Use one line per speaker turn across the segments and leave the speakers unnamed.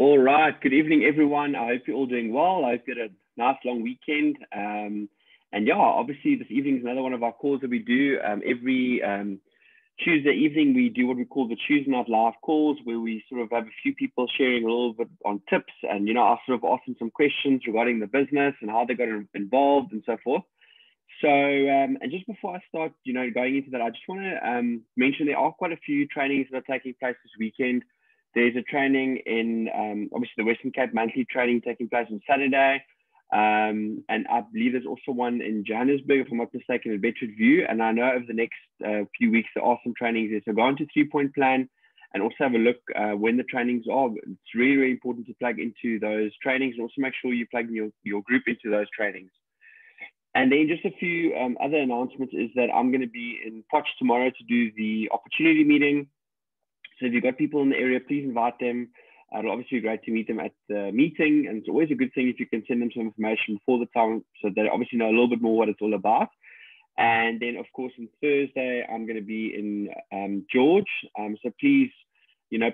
All right. Good evening, everyone. I hope you're all doing well. I hope you had a nice long weekend. And yeah, obviously this evening is another one of our calls that we do. Every Tuesday evening, we do what we call the Tuesday Night Live calls, where we sort of have a few people sharing a little bit on tips. And, I sort of ask them some questions regarding the business and how they got involved and so forth. So, and just before I start, going into that, I just want to mention there are quite a few trainings that are taking place this weekend. There's a training in, obviously, the Western Cape monthly training taking place on Saturday. And I believe there's also one in Johannesburg, if I'm not mistaken, at Bedford View. And I know over the next few weeks, there are some trainings there. So go on to 3-Point Plan and also have a look when the trainings are. It's really, really important to plug into those trainings and also make sure you plug your group into those trainings. And then just a few other announcements is that I'm going to be in Potch tomorrow to do the opportunity meeting. So if you've got people in the area, please invite them. It'll obviously be great to meet them at the meeting. And it's always a good thing if you can send them some information before the time so they obviously know a little bit more what it's all about. And then, of course, on Thursday, I'm going to be in George. So please,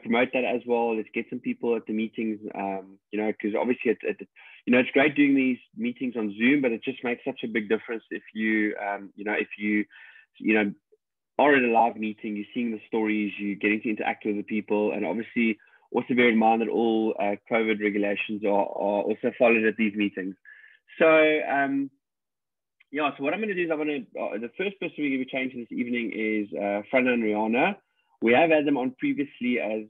promote that as well. Let's get some people at the meetings, because obviously it's great doing these meetings on Zoom, but it just makes such a big difference if you are in a live meeting, you're seeing the stories, you're getting to interact with the people, and obviously also bear in mind that all COVID regulations are also followed at these meetings. So, so what I'm going to do is the first person we're going to be changing this evening is Frana and Rihanna. We have had them on previously as,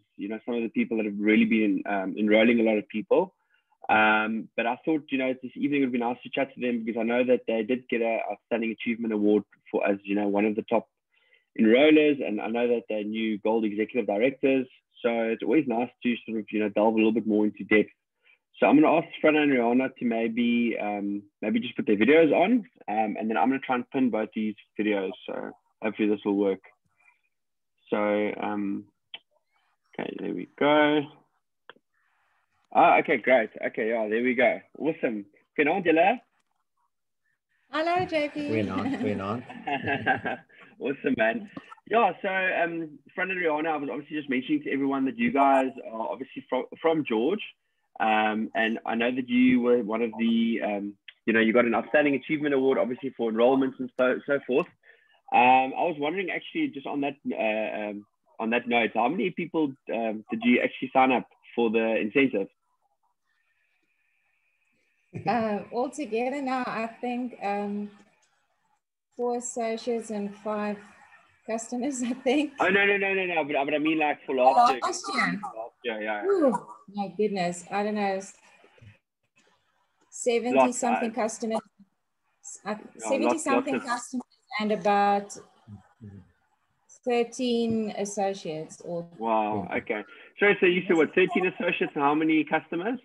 some of the people that have really been enrolling a lot of people. But I thought, this evening would be nice to chat to them because I know that they did get an Outstanding Achievement Award as one of the top enrollers, and I know that they're new Gold Executive Directors. So it's always nice to sort of, delve a little bit more into depth. So I'm going to ask Frana and Rihanna to maybe just put their videos on, and then I'm going to try and pin both these videos. So hopefully this will work. So, okay, there we go. Okay, great. Okay, yeah, there we go. Awesome. Goeienaand julle.
Hello, JP.
Goeienaand.
Awesome, man. Yeah, so Frana and Rihanna, I was obviously just mentioning to everyone that you guys are obviously from George. And I know that you were one of the, you got an Outstanding Achievement Award, obviously, for enrollments and so forth. I was wondering, actually, just on that note, how many people did you actually sign up for the incentive?
Altogether now, I think 4 associates and 5 customers, I think.
Oh, no. But I mean, like, for last year.
Last year?
Yeah.
Ooh, my goodness. I don't know. 70-something customers. 70-something customers and about 13 associates.
Wow, okay. So you said what, 13 associates and how many customers?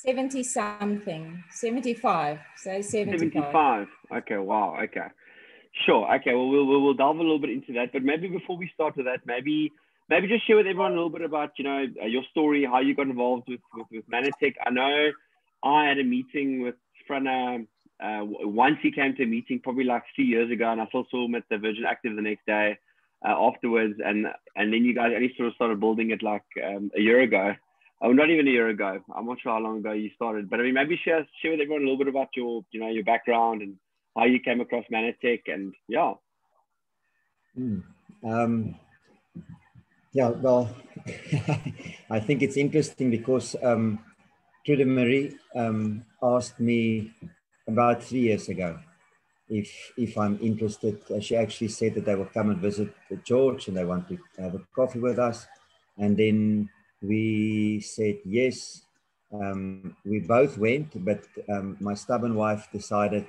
70-something, 75, so
75. Okay, wow, okay. Sure, okay, well, we'll delve a little bit into that, but maybe before we start with that, maybe just share with everyone a little bit about, your story, how you got involved with Manatech. I know I had a meeting with Frana once he came to a meeting probably like 3 years ago, and I still saw him at the Virgin Active the next day afterwards, and then you guys only sort of started building it like a year ago. Oh, not even a year ago. I'm not sure how long ago you started, but I mean, maybe share with everyone a little bit about your, your background and how you came across Manatech, and yeah.
Yeah, well, I think it's interesting because Trude Marie asked me about 3 years ago if I'm interested. She actually said that they will come and visit George and they want to have a coffee with us. And then we said yes. We both went, but my stubborn wife decided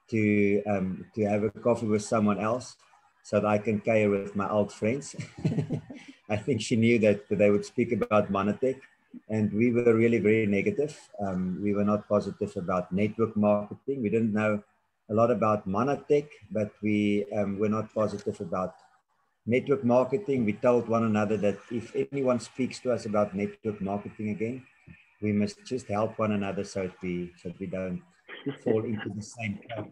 to have a coffee with someone else so that I can care with my old friends. I think she knew that they would speak about Manatech, and we were really very negative. We were not positive about network marketing. We didn't know a lot about Manatech, but we were not positive about network marketing. We told one another that if anyone speaks to us about network marketing again, we must just help one another so that we don't fall into the same trap.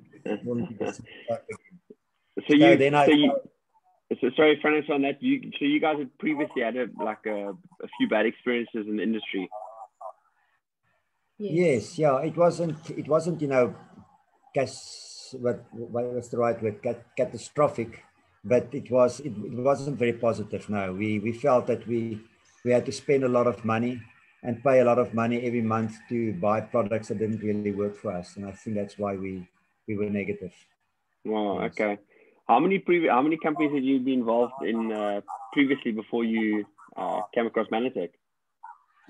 So sorry, Francis, on that. So you guys had previously had a few bad experiences in the industry.
Yes, yeah, it wasn't, you know, what was the right word, catastrophic, but it wasn't very positive. No, we felt that we had to spend a lot of money and pay a lot of money every month to buy products that didn't really work for us, and I think that's why we were negative.
Wow. Yes. Okay. How many companies had you been involved in previously before you came across Manatech?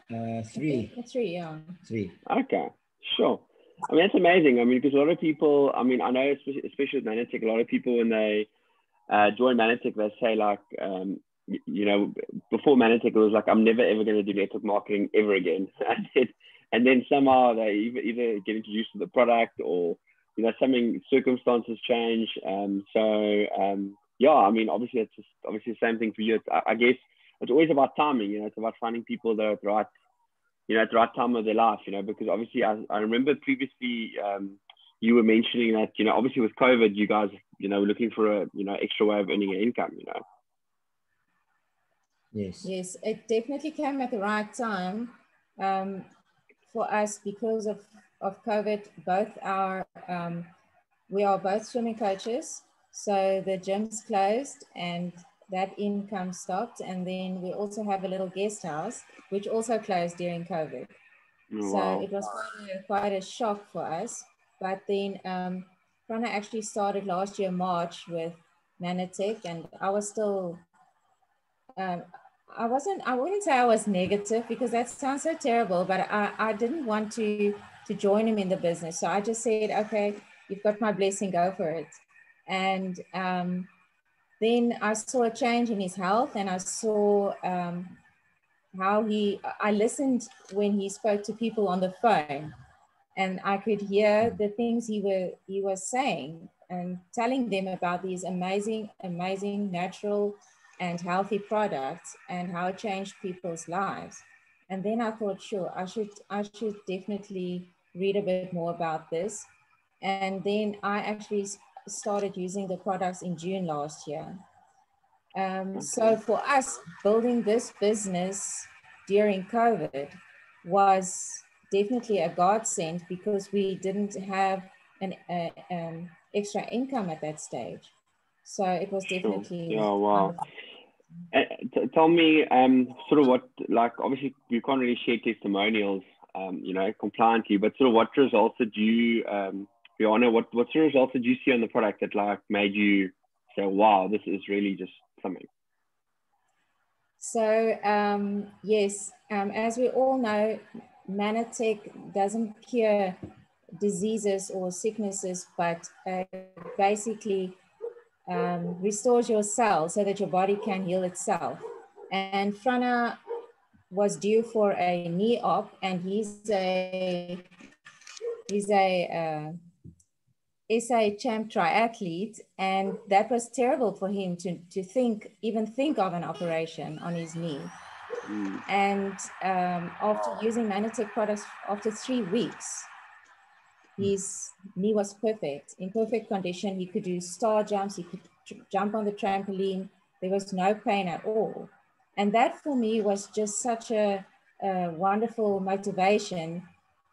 3.
3, yeah.
3.
Okay, sure. I mean, that's amazing. I mean, because a lot of people, I mean, I know especially with Manatech, a lot of people when they join Manatech, they say like, you know, before Manatech, it was like, I'm never ever going to do network marketing ever again. And then somehow they either get introduced to the product or, you know, circumstances change. Yeah, I mean, obviously it's just obviously the same thing for you. I guess it's always about timing, you know, it's about finding people that are at the right, you know, at the right time of their life, you know, because obviously I remember previously you were mentioning that, you know, obviously with COVID, you guys, you know, were looking for a, you know, extra way of earning an income, you know.
Yes.
Yes, it definitely came at the right time for us because of COVID. We are both swimming coaches, so the gyms closed and that income stopped. And then we also have a little guest house, which also closed during COVID.
Oh,
so
wow.
It was quite a shock for us. But then Prana actually started last year, March, with Manatech, and I was still, I wouldn't say I was negative because that sounds so terrible, but I didn't want to join him in the business. So I just said, okay, you've got my blessing, go for it. And then I saw a change in his health, and I saw how I listened when he spoke to people on the phone, and I could hear the things he was saying and telling them about these amazing natural and healthy products and how it changed people's lives. And then I thought, sure, I should definitely read a bit more about this. And then I actually started using the products in June last year. So for us, building this business during COVID was definitely a godsend because we didn't have an extra income at that stage. So it was definitely.
Sure. Yeah, wow. Tell me, sort of what, like, obviously you can't really share testimonials, you know, compliantly, but sort of what results did you, Johanna, what sort of results did you see on the product that like made you say, wow, this is really just something?
So yes, as we all know, Manatech doesn't cure diseases or sicknesses, but basically restores your cells so that your body can heal itself. And Frana was due for a knee op, and he's a SA champ triathlete, and that was terrible for him to even think of an operation on his knee. And after using Manatech products, after 3 weeks, his knee was perfect, in perfect condition. He could do star jumps, he could jump on the trampoline. There was no pain at all. And that for me was just such a wonderful motivation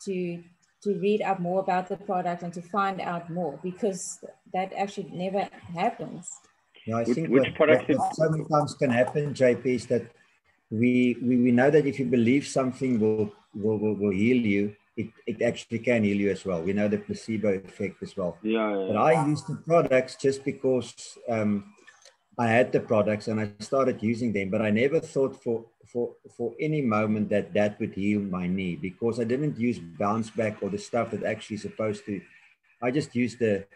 to read up more about the product and to find out more, because that actually never happens.
Yeah, I think what so many times can happen, JP, is that we know that if you believe something will heal you, it actually can heal you as well. We know the placebo effect as well.
Yeah.
But I used the products just because I had the products and I started using them, but I never thought for any moment that would heal my knee, because I didn't use bounce back or the stuff that actually supposed to. I just used the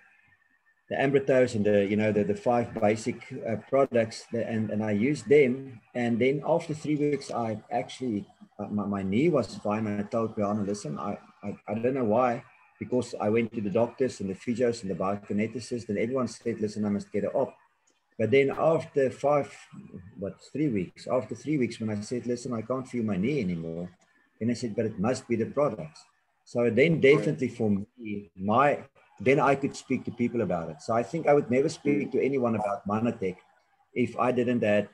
Ambritos and the 5 basic products, and I used them. And then after 3 weeks, I actually my knee was fine. I told Brianna, listen, I don't know why, because I went to the doctors and the physios and the biokineticists, and everyone said, listen, I must get it up. But then after 3 weeks, after 3 weeks, when I said, listen, I can't feel my knee anymore, then I said, but it must be the products. So then definitely for me, then I could speak to people about it. So I think I would never speak to anyone about Manatech if I didn't have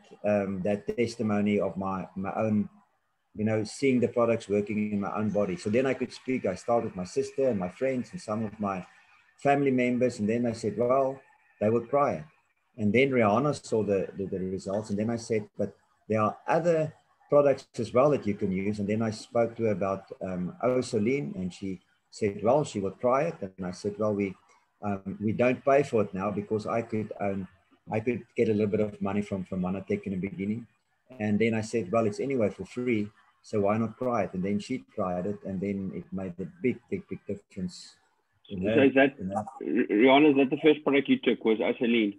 that testimony of my own, you know, seeing the products working in my own body. So then I could speak. I started with my sister and my friends and some of my family members. And then I said, well, they will try it. And then Rihanna saw the results. And then I said, but there are other products as well that you can use. And then I spoke to her about Osaline, and she said, well, she will try it. And I said, well, we don't pay for it now because I could get a little bit of money from Manatech in the beginning. And then I said, well, it's anyway for free, so why not try it? And then she tried it, and then it made a big difference.
So is that, Rihanna, is that the first product you took was Osaline?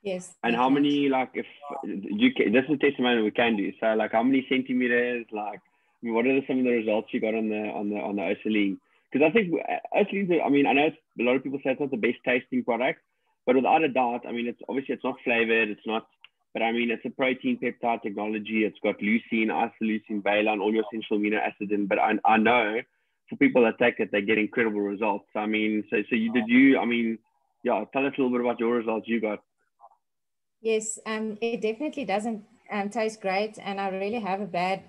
Yes.
And how many, like, if you can, this is a testimony we can do. So, like, how many centimeters? Like, I mean, what are some of the results you got on the Osaline? Because I think Osaline, I mean, I know a lot of people say it's not the best tasting product, but without a doubt, I mean, it's obviously it's not flavored, it's not. But I mean, it's a protein peptide technology. It's got leucine, isoleucine, valine, all your essential amino acids in. But I know for people that take it, they get incredible results. I mean, so I mean, yeah, tell us a little bit about your results you got.
Yes, it definitely doesn't taste great. And I really have a bad,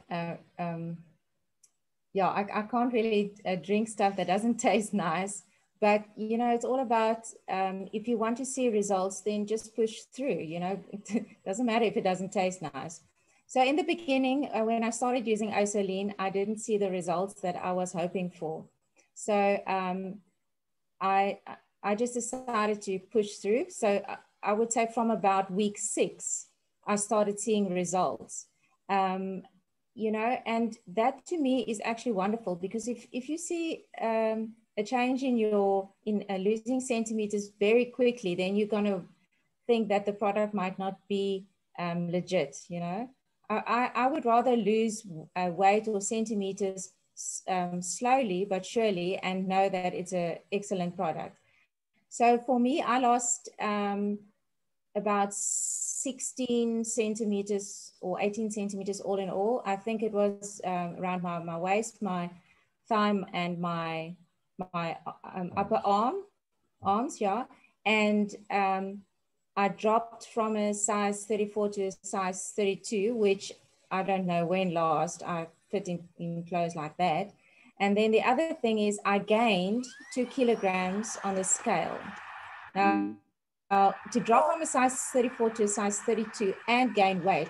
yeah, I can't really drink stuff that doesn't taste nice. But, you know, it's all about, if you want to see results, then just push through, you know, it doesn't matter if it doesn't taste nice. So in the beginning, when I started using Osaline, I didn't see the results that I was hoping for. So I just decided to push through. So I would say from about week 6, I started seeing results. You know, and that to me is actually wonderful, because if you see a change in losing centimeters very quickly, then you're going to think that the product might not be legit. You know, I would rather lose weight or centimeters slowly but surely and know that it's an excellent product. So for me, I lost about 16 centimeters or 18 centimeters all in all. I think it was around my waist, my thigh, and my upper arms, yeah. And I dropped from a size 34 to a size 32, which I don't know when last I fit in clothes like that. And then the other thing is I gained 2 kilograms on the scale. Now, to drop from a size 34 to a size 32 and gain weight,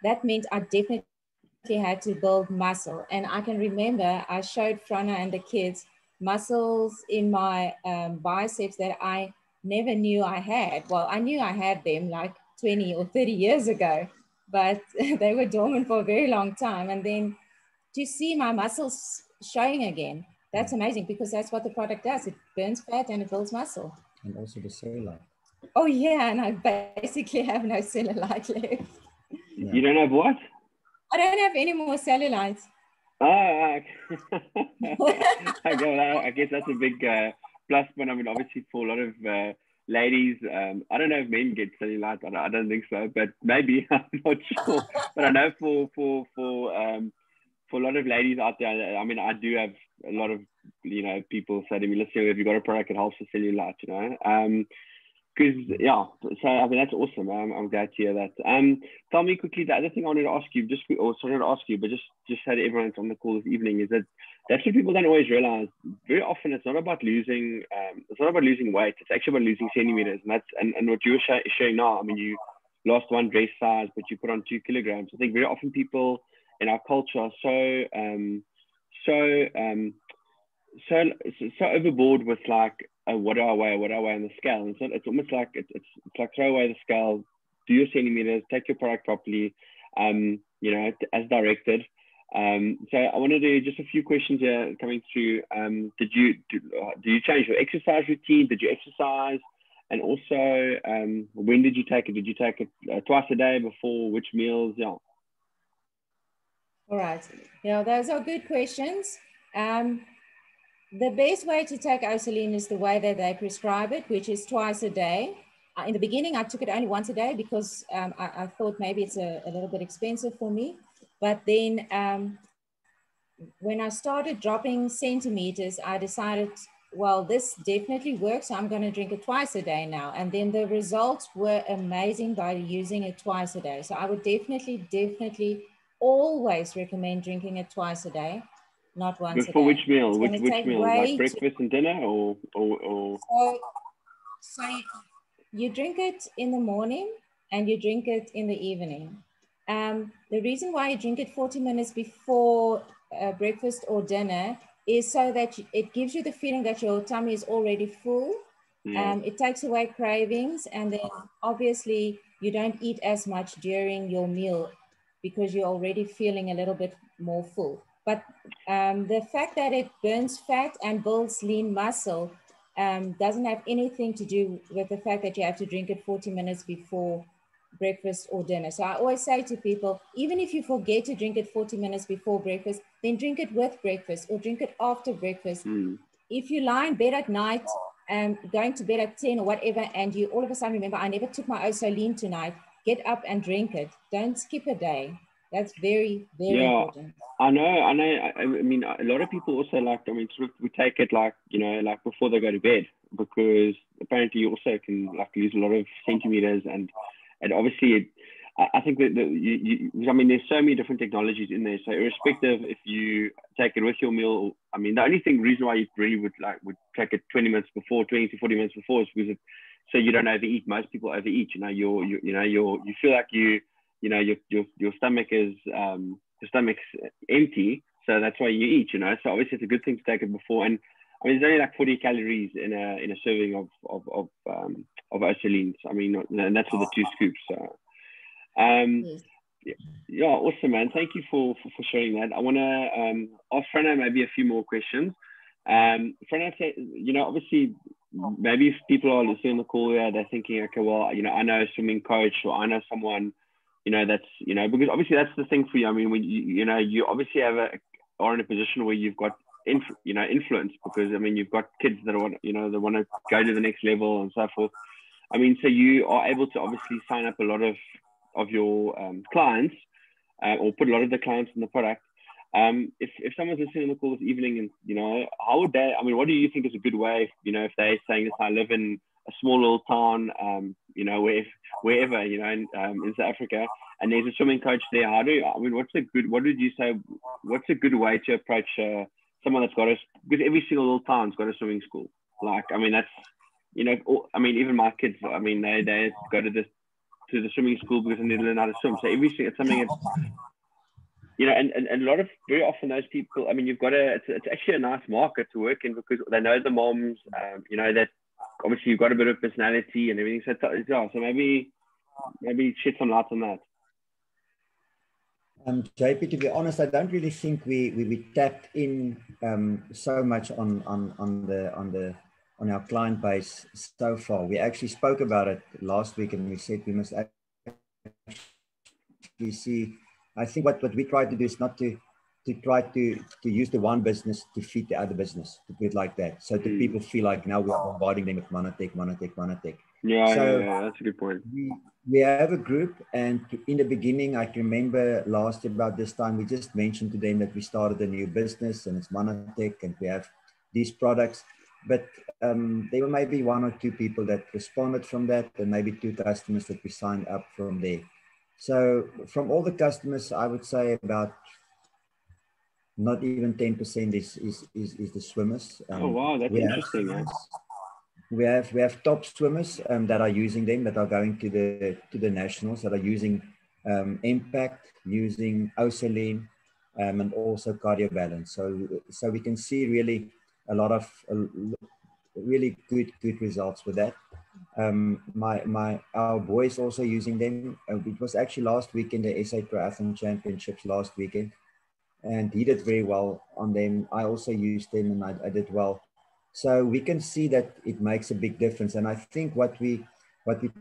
that meant I definitely had to build muscle. And I can remember I showed Frana and the kids muscles in my biceps that I never knew I had. Well, I knew I had them like 20 or 30 years ago, but they were dormant for a very long time. And then to see my muscles showing again, that's amazing, because that's what the product does. It burns fat and it builds muscle.
And also the cellulite.
Oh yeah, and I basically have no cellulite left.
Yeah. You don't have what?
I don't have any more cellulite.
Oh, I guess that's a big plus point. I mean, obviously for a lot of ladies, I don't know if men get cellulite. I don't think so, but maybe. I'm not sure. But I know for a lot of ladies out there, I mean, I do have a lot of, you know, people say to me, listen, have you got a product that helps with cellulite, you know? Because, yeah, so I mean, that's awesome. I'm glad to hear that. Tell me quickly, the other thing I wanted to ask you, just so that everyone's on the call this evening, is that that's what people don't always realize. Very often, it's not about losing weight. It's actually about losing centimeters. And what you were showing now, I mean, you lost 1 dress size, but you put on 2 kilograms. I think very often people in our culture are so overboard with like, what do I weigh on the scale? And so it's almost like it's like throw away the scale, do your centimeters, take your product properly, you know, as directed. So I wanted to just a few questions here coming through. Did you change your exercise routine? Did you exercise? And also, when did you take it? Did you take it twice a day, before which meals? Yeah.
All right. Yeah, those are good questions. The best way to take Osaline is the way that they prescribe it, which is twice a day. In the beginning, I took it only once a day because I thought maybe it's a little bit expensive for me. But then when I started dropping centimeters, I decided well, this definitely works. I'm going to drink it twice a day now. And then the results were amazing by using it twice a day. So I would definitely always recommend drinking it twice a day, not once a
For
day.
which meal?
It's going to
Which
take
meal? Like
way
breakfast and dinner, or
so you drink it in the morning and you drink it in the evening. The reason why you drink it 40 minutes before breakfast or dinner is so that it gives you the feeling that your tummy is already full.
Yeah.
It takes away cravings, and then obviously you don't eat as much during your meal because you're already feeling a little bit more full. But the fact that it burns fat and builds lean muscle doesn't have anything to do with the fact that you have to drink it 40 minutes before breakfast or dinner. So I always say to people, even if you forget to drink it 40 minutes before breakfast, then drink it with breakfast or drink it after breakfast. If you lie in bed at night and going to bed at 10 or whatever, and you all of a sudden remember, I never took my Osoline tonight, get up and drink it. Don't skip a day. That's very, very important.
I know. I mean, a lot of people also sort of, we take it like before they go to bed, because apparently you also can lose a lot of centimeters, and obviously I think that I mean, there's so many different technologies in there. So irrespective if you take it with your meal, I mean, the only reason why you really would take it 20 minutes before, 20 to 40 minutes before, is because so you don't overeat. Most people overeat. You feel like your stomach is the stomach's empty, so that's why you eat. So obviously it's a good thing to take it before. And I mean, there's only 40 calories in a serving of Osoline. I mean, and that's with the 2 scoops. So.
Yes.
Yeah, awesome, man. Thank you for sharing that. I want to ask Frana maybe a few more questions. Frana, obviously, maybe if people are listening on the call here, they're thinking, okay, well, I know a swimming coach, or I know someone, that's, because obviously that's the thing for you. I mean, when you obviously are in a position where you've got influence, because I mean, you've got kids that want, they want to go to the next level and so forth. I mean, so you are able to obviously sign up a lot of your clients, or put a lot of the clients in the product. If someone's listening on the call this evening, and how would they? I mean, what do you think is a good way? If they're saying this, I live in a small little town, wherever, in South Africa, and there's a swimming coach there. What did you say? What's a good way to approach someone that's got because every single little town's got a swimming school. I mean, that's, I mean, even my kids, I mean, they go to the swimming school because they need to learn how to swim. So everything, it's something that's, and a lot of, very often those people, I mean, it's actually a nice market to work in, because they know the moms, that obviously you've got a bit of personality and everything. So maybe shed some light on that.
JP, to be honest, I don't really think we tapped in so much on our client base so far. We actually spoke about it last week, and we said we must actually see. I think what we try to do is not to try to use the one business to feed the other business, to put it like that. So that people feel like now we are bombarding them with Monotech.
Yeah, that's a good point.
We have a group, and in the beginning, I can remember last year about this time, we just mentioned to them that we started a new business and it's Monotech and we have these products. But there were maybe 1 or 2 people that responded from that, and maybe 2 customers that we signed up from there. So from all the customers, I would say about not even 10% is the swimmers.
Oh wow, that's interesting.
We have top swimmers that are using them, that are going to the nationals, that are using Impact, using Osoline, and also Cardio Balance. So we can see really a lot of really good results with that. Our boys also using them. It was actually last weekend, the SA Triathlon Championships last weekend, and he did very well on them. I also used them, and I did well. So we can see that it makes a big difference. And I think what we're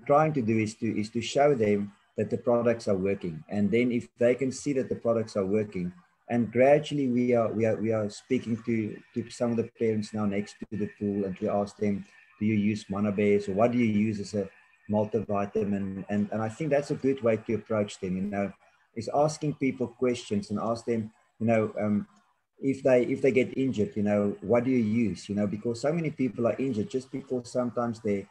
trying to do is to show them that the products are working. And then if they can see that the products are working, and gradually we are speaking to some of the parents now next to the pool, and we ask them, do you use Monobase, or what do you use as a multivitamin? And I think that's a good way to approach them, is asking people questions and ask them, if they get injured, you know, what do you use? You know, because so many people are injured just because sometimes their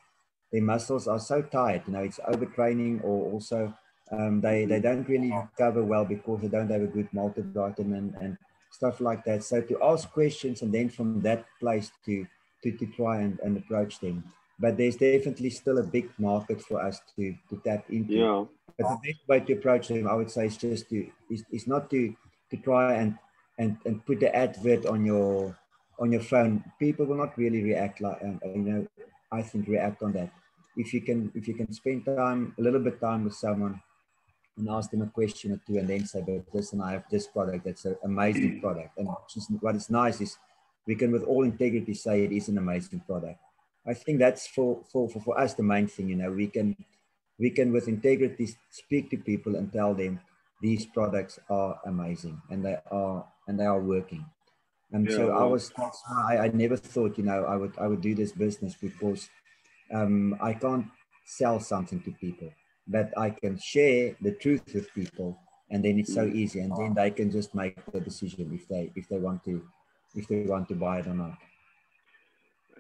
muscles are so tight. You know, it's overtraining, or also they don't really recover well because they don't have a good multivitamin and stuff like that. So to ask questions and then from that place to try and approach them. But there's definitely still a big market for us to tap into.
Yeah.
But the best way to approach them, I would say, is just is not to try and put the advert on your phone. People will not really react like you know, I think react on that. If you can spend time, a little bit time with someone and ask them a question or two and then say, but listen, I have this product that's an amazing product. And just what is nice is we can with all integrity say it is an amazing product. I think that's for us the main thing. You know, we can with integrity speak to people and tell them these products are amazing and they are working. And
Yeah,
so
wow.
that's why I never thought, you know, I would do this business, because I can't sell something to people, but I can share the truth with people, and then it's so easy, and then they can just make the decision if they want to buy it or not.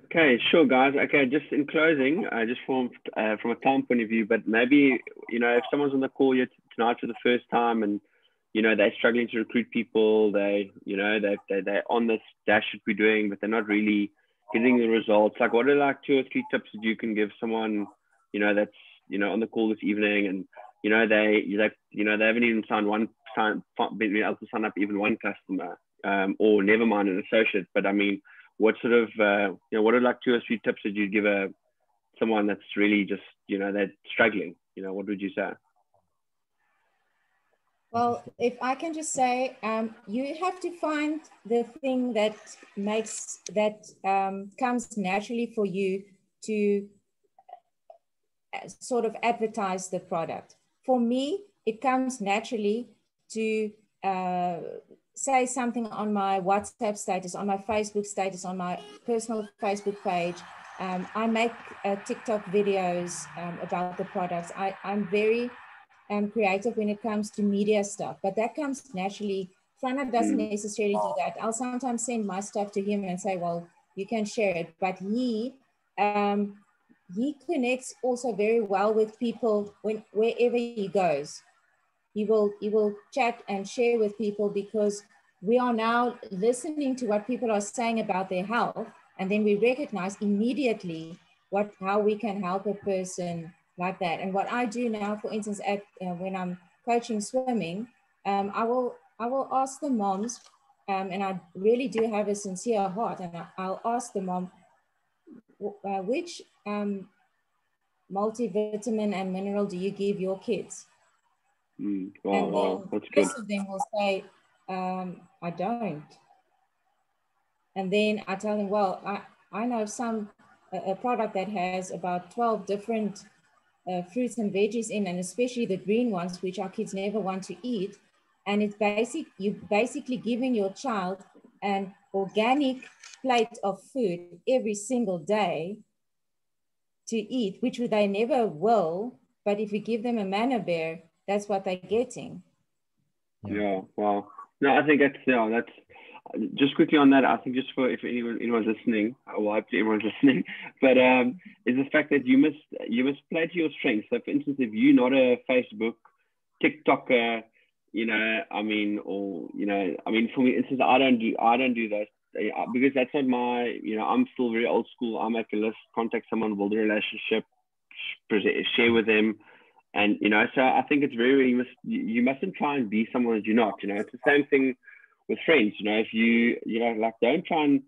Okay, sure, guys. Okay, just in closing, just from a time point of view, but maybe, you know, if someone's on the call here tonight for the first time, and you know they're struggling to recruit people, they're on this dash that we're doing, but they're not really getting the results. Like, what are like 2 or 3 tips that you can give someone, you know, that's, you know, on the call this evening, and you know they haven't even been able to sign up even one customer, or never mind an associate. But I mean, what sort of you know, what are like 2 or 3 tips that you'd give someone that's really just, you know, they're struggling? You know, what would you say?
Well, if I can just say, you have to find the thing that comes naturally for you to sort of advertise the product. For me, it comes naturally to say something on my WhatsApp status, on my Facebook status, on my personal Facebook page. I make TikTok videos about the products. I'm very creative when it comes to media stuff, but that comes naturally. Frana doesn't necessarily do that. I'll sometimes send my stuff to him and say, well, you can share it. But he connects also very well with people wherever he goes. He will chat and share with people, because we are now listening to what people are saying about their health, and then we recognize immediately how we can help a person like that. And what I do now, for instance, when I'm coaching swimming, I will ask the moms, and I really do have a sincere heart, and I'll ask the mom, which multivitamin and mineral do you give your kids?
Wow, that's good.
Most of them will say, I don't. And then I tell them, well, I know a product that has about 12 different fruits and veggies in, and especially the green ones, which our kids never want to eat. And it's you're basically giving your child an organic plate of food every single day to eat, which they never will. But if you give them a manna bear, that's what they're getting.
Yeah, wow. No, I think that's just quickly on that. I think just for if anyone's listening, well, hopefully everyone's listening, but is the fact that you must play to your strengths. So, for instance, if you're not a Facebook, TikToker, you know, I mean, or you know, I mean, for me, instance, I don't do that because that's not my, you know, I'm still very old school. I make a list, contact someone, build a relationship, share with them. And, you know, so I think it's you mustn't try and be someone that you're not. You know, it's the same thing with friends. You know, if you know, like, don't try and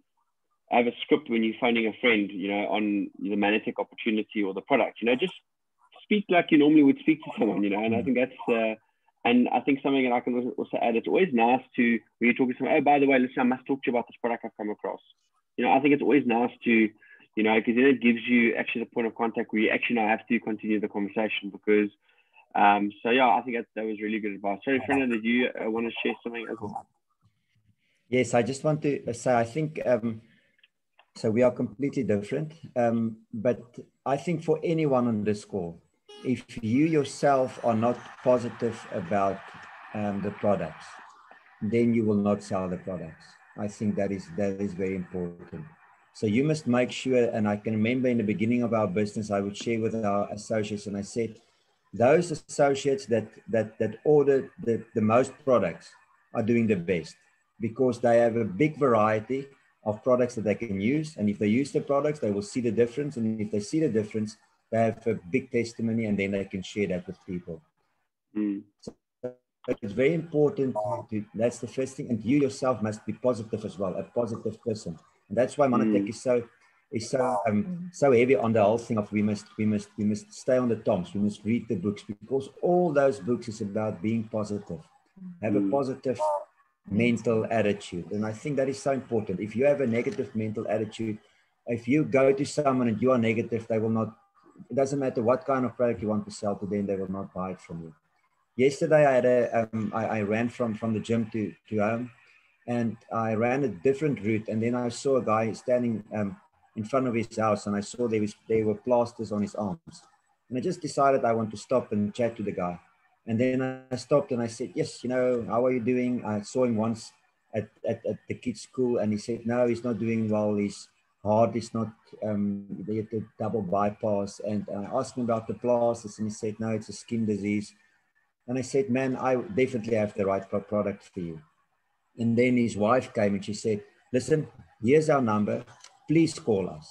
have a script when you're phoning a friend, you know, on the Manatech opportunity or the product. You know, just speak like you normally would speak to someone, you know. And I think that's, and I think something that I can also add, it's always nice to, when you're talking to someone, oh, by the way, listen, I must talk to you about this product I've come across. You know, I think it's always nice to, you know, because then it gives you actually the point of contact where you actually now have to continue the conversation, because, so yeah, I think that was really good advice. Sorry, Frana, did you want to share something as well?
Yes, I just want to say, I think, so we are completely different, but I think for anyone on this call, if you yourself are not positive about the products, then you will not sell the products. I think that is very important. So you must make sure, and I can remember in the beginning of our business, I would share with our associates, and I said, those associates that order the most products are doing the best, because they have a big variety of products that they can use. And if they use the products, they will see the difference. And if they see the difference, they have a big testimony, and then they can share that with people. So it's very important that's the first thing. And you yourself must be positive as well, a positive person. And that's why Manatech is so heavy on the whole thing of we must stay on the toms, we must read the books, because all those books is about being positive, have a positive mental attitude. And I think that is so important. If you have a negative mental attitude, if you go to someone and you are negative, they will not, it doesn't matter what kind of product you want to sell to them, they will not buy it from you. Yesterday I had I ran from the gym to home, and I ran a different route, and then I saw a guy standing in front of his house, and I saw there were plasters on his arms. And I just decided I want to stop and chat to the guy. And then I stopped and I said, yes, you know, how are you doing? I saw him once at the kids' school, and he said, no, he's not doing well. His heart is not, they had to double bypass. And I asked him about the plasters, and he said, no, it's a skin disease. And I said, man, I definitely have the right product for you. And then his wife came and she said, listen, here's our number. Please call us.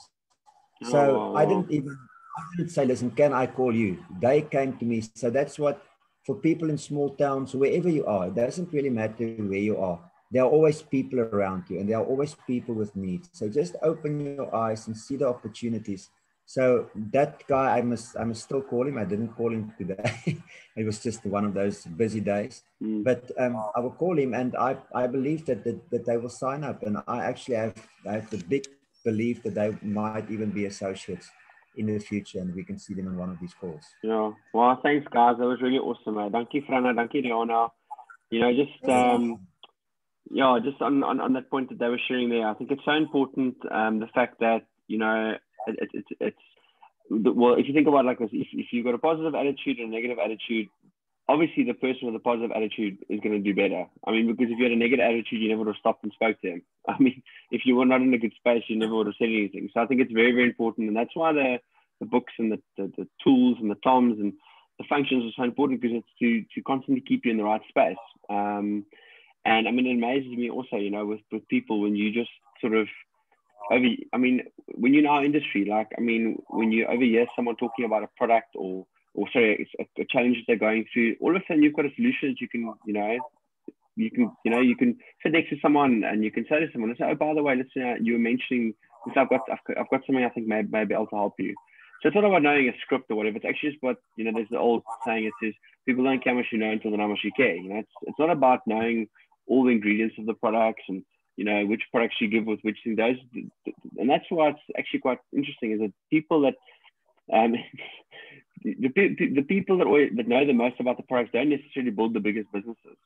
So I didn't say, listen, can I call you? They came to me. So that's what, for people in small towns, wherever you are, it doesn't really matter where you are. There are always people around you, and there are always people with needs. So just open your eyes and see the opportunities. So that guy, I must still call him. I didn't call him today. It was just one of those busy days. But I will call him, and I believe that they will sign up. And I actually have the big belief that they might even be associates in the future, and we can see them in one of these calls.
Yeah. Well, thanks, guys. That was really awesome. Thank you, Frana. Thank you, Rihanna. You know, just just on that point that they were sharing there, I think it's so important, the fact that, you know, well, if you think about it like this, if you've got a positive attitude and a negative attitude, obviously the person with a positive attitude is going to do better. I mean, because if you had a negative attitude, you never would have stopped and spoke to him. I mean, if you were not in a good space, you never would have said anything. So I think it's very, very important. And that's why the books and the tools and the toms and the functions are so important, because it's to constantly keep you in the right space. And I mean, it amazes me also, you know, with people, when you just sort of, when you're in our industry, like, I mean, when you overhear someone talking about a product or sorry, a challenge that they're going through, all of a sudden you've got a solution that you can sit next to someone and you can say to someone, oh, by the way, listen, you were mentioning this, I've got something I think may be able to help you. So it's not about knowing a script or whatever. It's actually just what, you know, there's the old saying, it says, people don't care how much you know until they know how much you care. You know, it's not about knowing all the ingredients of the products and, you know, which products you give with which thing. And that's why it's actually quite interesting, is that people that, the people that know the most about the products don't necessarily build the biggest businesses.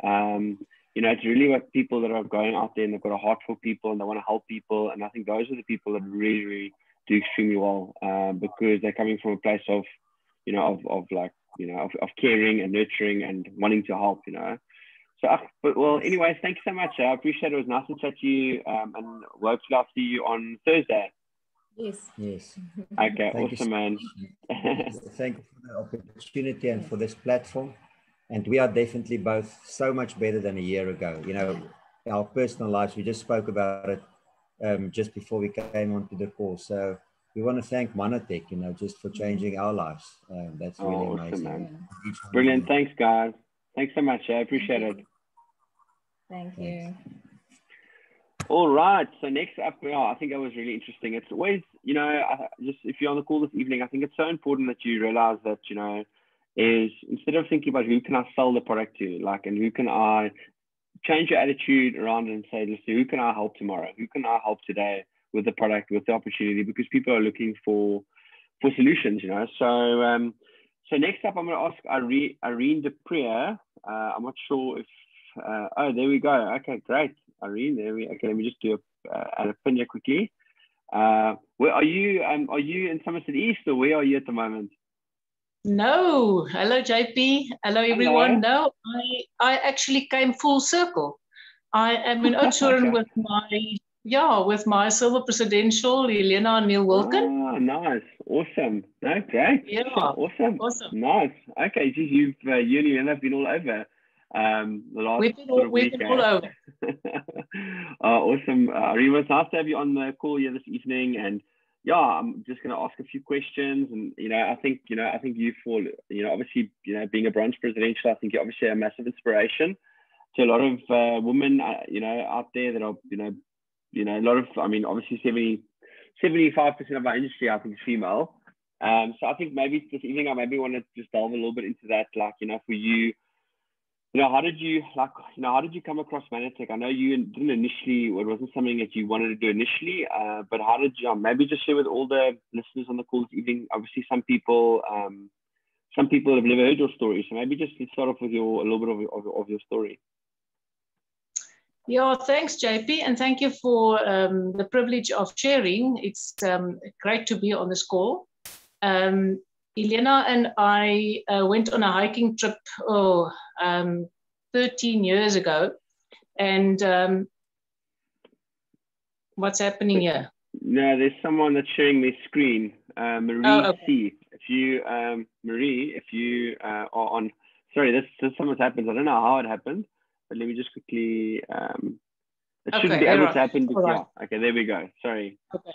You know, it's really what people that are going out there and they've got a heart for people and they want to help people. And I think those are the people that really, really do extremely well, because they're coming from a place of, you know, of caring and nurturing and wanting to help, you know. So, but well, anyways, thank you so much. I appreciate it. It was nice to chat to you, and hopefully I'll see you on Thursday.
Yes.
Okay, awesome, man.
Thank you for the opportunity and for this platform. And we are definitely both so much better than a year ago. You know, our personal lives, we just spoke about it just before we came onto the call. So we want to thank Manatech, you know, just for changing our lives. That's really amazing. Man.
Brilliant. Thanks, guys. Thanks so much. I appreciate it.
Thank you.
All right. So next up, I think that was really interesting. It's always, you know, just if you're on the call this evening, I think it's so important that you realize that, you know, is instead of thinking about who can I sell the product to, like, and who can I change your attitude around and say, listen, who can I help tomorrow? Who can I help today with the product, with the opportunity? Because people are looking for solutions, you know. So, so next up, I'm going to ask Irene Dupree. I'm not sure if, oh, there we go. Okay, great. Irene, okay, let me just do a pin here quickly. Where are you? Are you in Somerset East, or where are you at the moment?
No. Hello, JP. Hello, everyone. No, I actually came full circle. I am in Oudtshoorn with my silver presidential, Helena and Neil Wilkin.
Oh, nice. Awesome. No, great.
Yeah.
Awesome.
Awesome.
Nice. Okay, geez, you and Helena have been all over the last
We've been all over.
Awesome. Rima, it's nice to have you on the call here this evening. And yeah, I'm just going to ask a few questions. And, I think you fall, obviously, being a bronze presidential, I think you're obviously a massive inspiration to a lot of women, out there that are, a lot of, obviously 75% of our industry, I think, is female. So I think maybe this evening I maybe want to just delve a little bit into that, like, for you, how did you come across Manatech? I know you didn't initially, or it wasn't something that you wanted to do initially, but how did you, maybe just share with all the listeners on the call this evening? Obviously, some people have never heard your story. So maybe just let's start off with a little bit of your story.
Yeah, thanks, JP, and thank you for the privilege of sharing. It's great to be on this call. Helena and I went on a hiking trip 13 years ago, and what's happening here?
No, there's someone that's sharing their screen. Marie C. If you, Marie, if you are on, sorry, this something's happened. I don't know how it happened. But let me just quickly, it shouldn't be able to happen, but yeah. Okay, there we go. Sorry.
Okay.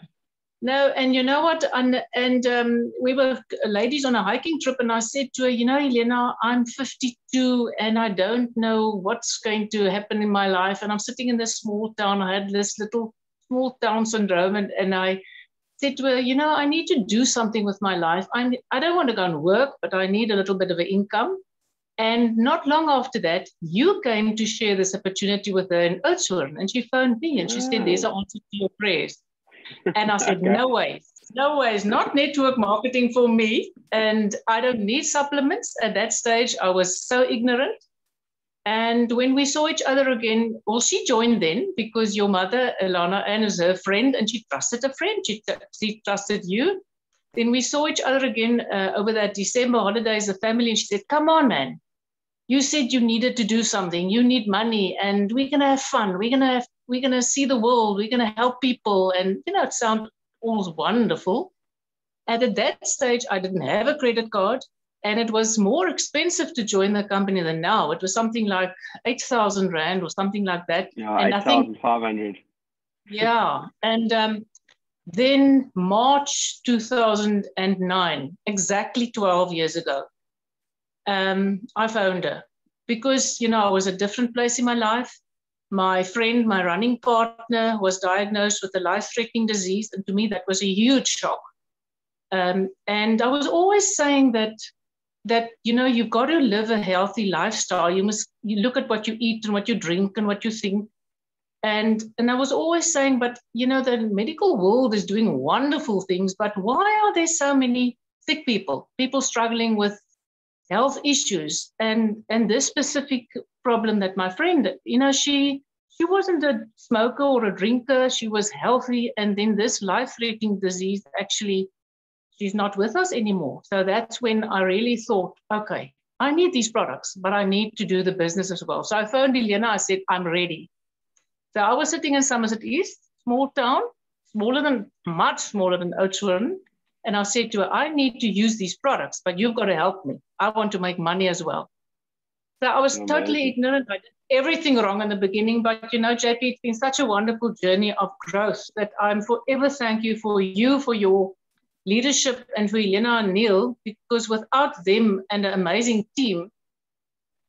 No, and you know what? And we were ladies on a hiking trip, and I said to her, Helena, I'm 52 and I don't know what's going to happen in my life. And I'm sitting in this small town. I had this little small town syndrome. And I said to her, I need to do something with my life. I don't want to go and work, but I need a little bit of an income. And not long after that, you came to share this opportunity with her in Oudtshoorn, and she phoned me and she said, there's an answer to your prayers. And I said, okay. No ways, not network marketing for me. And I don't need supplements. At that stage, I was so ignorant. And when we saw each other again, well, she joined then because your mother, Alana, Ann, is her friend, and she trusted a friend. She trusted you. Then we saw each other again over that December holidays, the family, and she said, come on, man. You said you needed to do something. You need money, and we're going to have fun. We're going to see the world. We're going to help people. And, it sounds all wonderful. And at that stage, I didn't have a credit card, and it was more expensive to join the company than now. It was something like 8,000 Rand or something like that.
Yeah, 8,500.
Yeah. And then March 2009, exactly 12 years ago, I phoned her because, I was a different place in my life. My friend, my running partner, was diagnosed with a life-threatening disease. And to me, that was a huge shock. And I was always saying that you've got to live a healthy lifestyle. You look at what you eat and what you drink and what you think. And I was always saying, but, the medical world is doing wonderful things, but why are there so many sick people struggling with health issues? And this specific problem that my friend, she wasn't a smoker or a drinker. She was healthy. And then this life-threatening disease, actually, she's not with us anymore. So that's when I really thought, okay, I need these products, but I need to do the business as well. So I phoned Helena. I said, I'm ready. So I was sitting in Somerset East, small town, much smaller than Oudtshoorn. And I said to her, I need to use these products, but you've got to help me. I want to make money as well. So I was totally ignorant. I did everything wrong in the beginning. But, JP, it's been such a wonderful journey of growth that I'm forever thank you for your leadership and for Helena and Neil, because without them and an amazing team,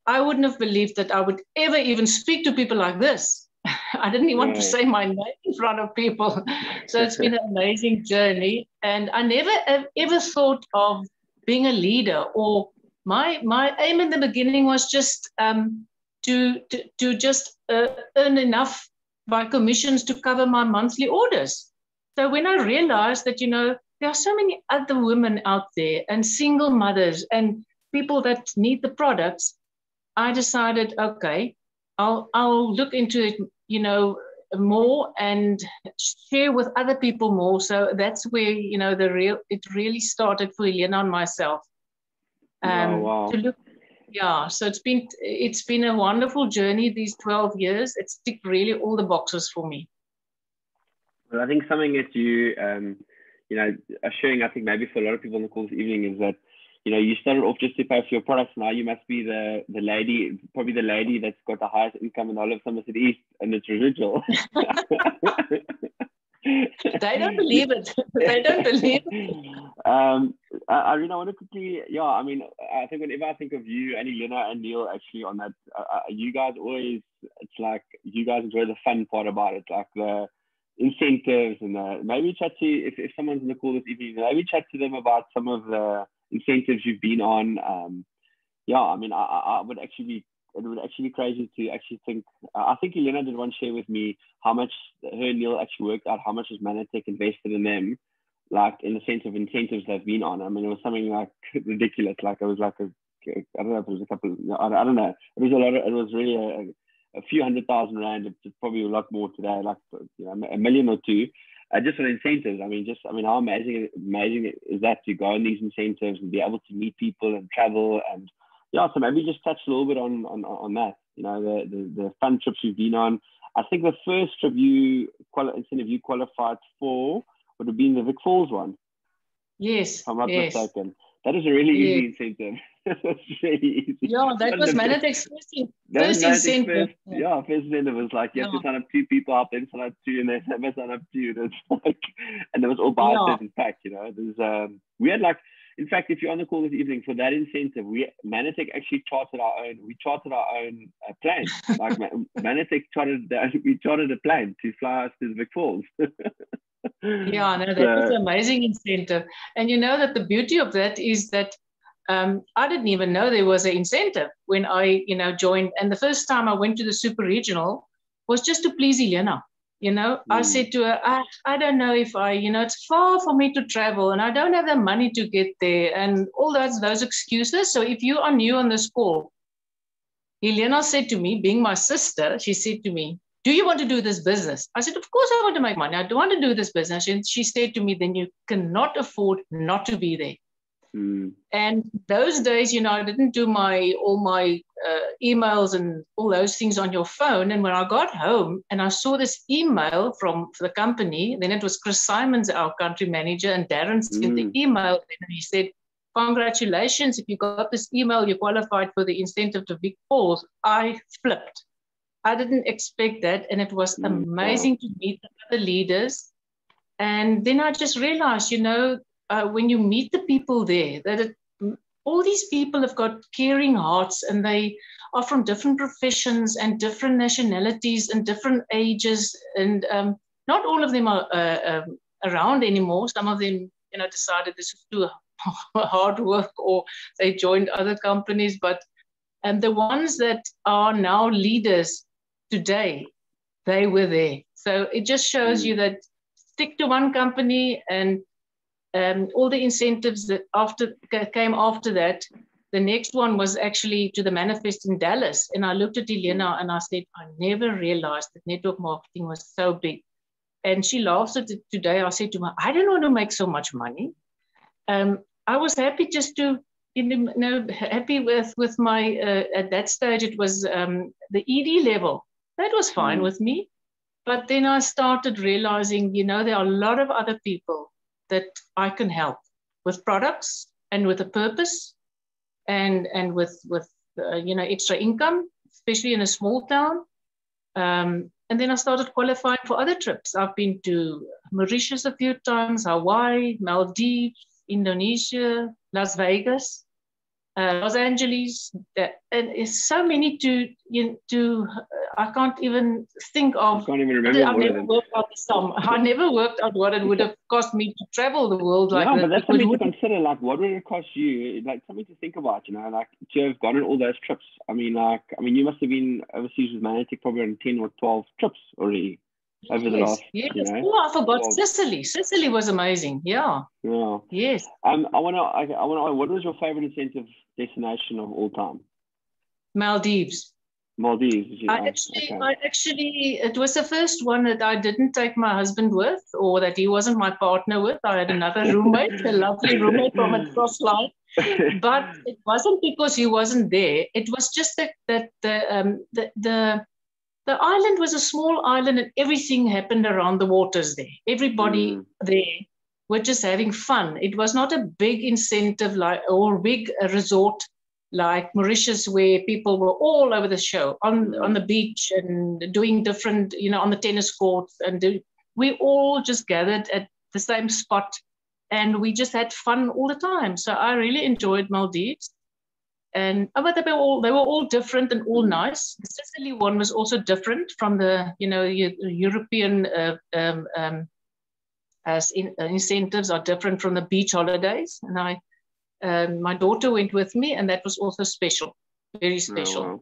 I wouldn't have believed that I would ever even speak to people like this. I didn't even want to say my name in front of people. So it's been an amazing journey. And I never ever thought of being a leader, or my aim in the beginning was just to just earn enough by commissions to cover my monthly orders. So when I realized that, there are so many other women out there and single mothers and people that need the products, I decided, okay, I'll look into it, more and share with other people more. So that's where, it really started for Helena and myself.
Wow.
Yeah, so it's been a wonderful journey these 12 years. It's ticked really all the boxes for me.
Well, I think something that you are sharing, I think maybe for a lot of people on the call this evening, is that you started off just to pay for your products. Now you must be the lady, probably the lady that's got the highest income in all of Somerset East, and it's residual.
They don't believe it. They don't believe it.
I want to quickly, I mean, I think whenever I think of you, Annie-Lena and Neil, actually on that, you guys always, it's like you guys enjoy the fun part about it, like the incentives, and maybe chat to, if someone's in the call this evening, maybe chat to them about some of the incentives you've been on. I mean, I would actually be, it would actually be crazy to actually think, I think Elena did one share with me how much her and Neil actually worked out, how much has Manatech invested in them, like in the sense of incentives they've been on. I mean, it was something like ridiculous. Like it was like I don't know if it was a couple, I don't know. It was a lot of, it was really a few $100,000 rand. It's probably a lot more today, like $1 million or $2 million. Just for incentives. I mean, how amazing is that to go on these incentives and be able to meet people and travel, and so maybe just touch a little bit on that. The fun trips you've been on. I think the first trip incentive you qualified for would have been the Vic Falls one.
Yes.
If I'm not mistaken. That is a really easy incentive. That's really easy.
Yeah, that was Manatech's first incentive.
First incentive was like you have to sign up 2 people, help them sign up 2, and they have to sign up 2. And it's like, and it was all by a certain pack. We had like, in fact, if you're on the call this evening for that incentive, Manatech actually chartered our own plane. Like Manatech we chartered a plane to fly us to the Vic Falls.
Yeah, no, that was an amazing incentive. And you know that the beauty of that is that I didn't even know there was an incentive when I, joined. And the first time I went to the super regional was just to please Elena. I said to her, I don't know if it's far for me to travel and I don't have the money to get there and all those excuses. So if you are new on this call, Elena said to me, being my sister, she said to me, do you want to do this business? I said, of course I want to make money. I don't want to do this business. And she said to me, then you cannot afford not to be there. And those days, I didn't do all my emails and all those things on your phone. And when I got home and I saw this email from the company, then it was Chris Simons, our country manager, and Darren sent the email. And he said, congratulations, if you got this email, you qualified for the incentive to Vic Falls. I flipped. I didn't expect that. And it was amazing to meet the other leaders. And then I just realized, when you meet the people there, that all these people have got caring hearts and they are from different professions and different nationalities and different ages. And not all of them are around anymore. Some of them, decided this is too hard work or they joined other companies. And the ones that are now leaders today, they were there. So it just shows you that stick to one company, and all the incentives that came after that. The next one was actually to the Manifest in Dallas. And I looked at Elena and I said, I never realized that network marketing was so big. And she laughs at it today. I said to her, I don't want to make so much money. I was happy just to, happy with my, at that stage, it was the ED level. That was fine with me. But then I started realizing, there are a lot of other people that I can help with products and with a purpose and with extra income, especially in a small town. And then I started qualifying for other trips. I've been to Mauritius a few times, Hawaii, Maldives, Indonesia, Las Vegas, Los Angeles, and it's so many I can't even think of.
I can't even remember.
I've never worked out the sum. I never worked out what it would have cost me to travel the world like that.
But that's something to consider. Like, what would it cost you? Like, something to think about. Like to have gone on all those trips. I mean, you must have been overseas with Manatech probably on 10 or 12 trips already over the last.
Yes. I forgot Sicily. Sicily was amazing. Yeah. Yes.
I want to. What was your favorite incentive destination of all time?
Maldives.
Maldives.
I actually, it was the first one that I didn't take my husband with, or that he wasn't my partner with. I had another roommate, a lovely roommate from across line. But it wasn't because he wasn't there. It was just that the island was a small island and everything happened around the waters there. Everybody there were just having fun. It was not a big incentive or big resort like Mauritius, where people were all over the show on the beach and doing different, on the tennis courts. And we all just gathered at the same spot and we just had fun all the time. So I really enjoyed Maldives. But they were all different and all nice. The Sicily one was also different from the, European incentives are different from the beach holidays. And my daughter went with me, and that was also special, very special.
Oh, wow.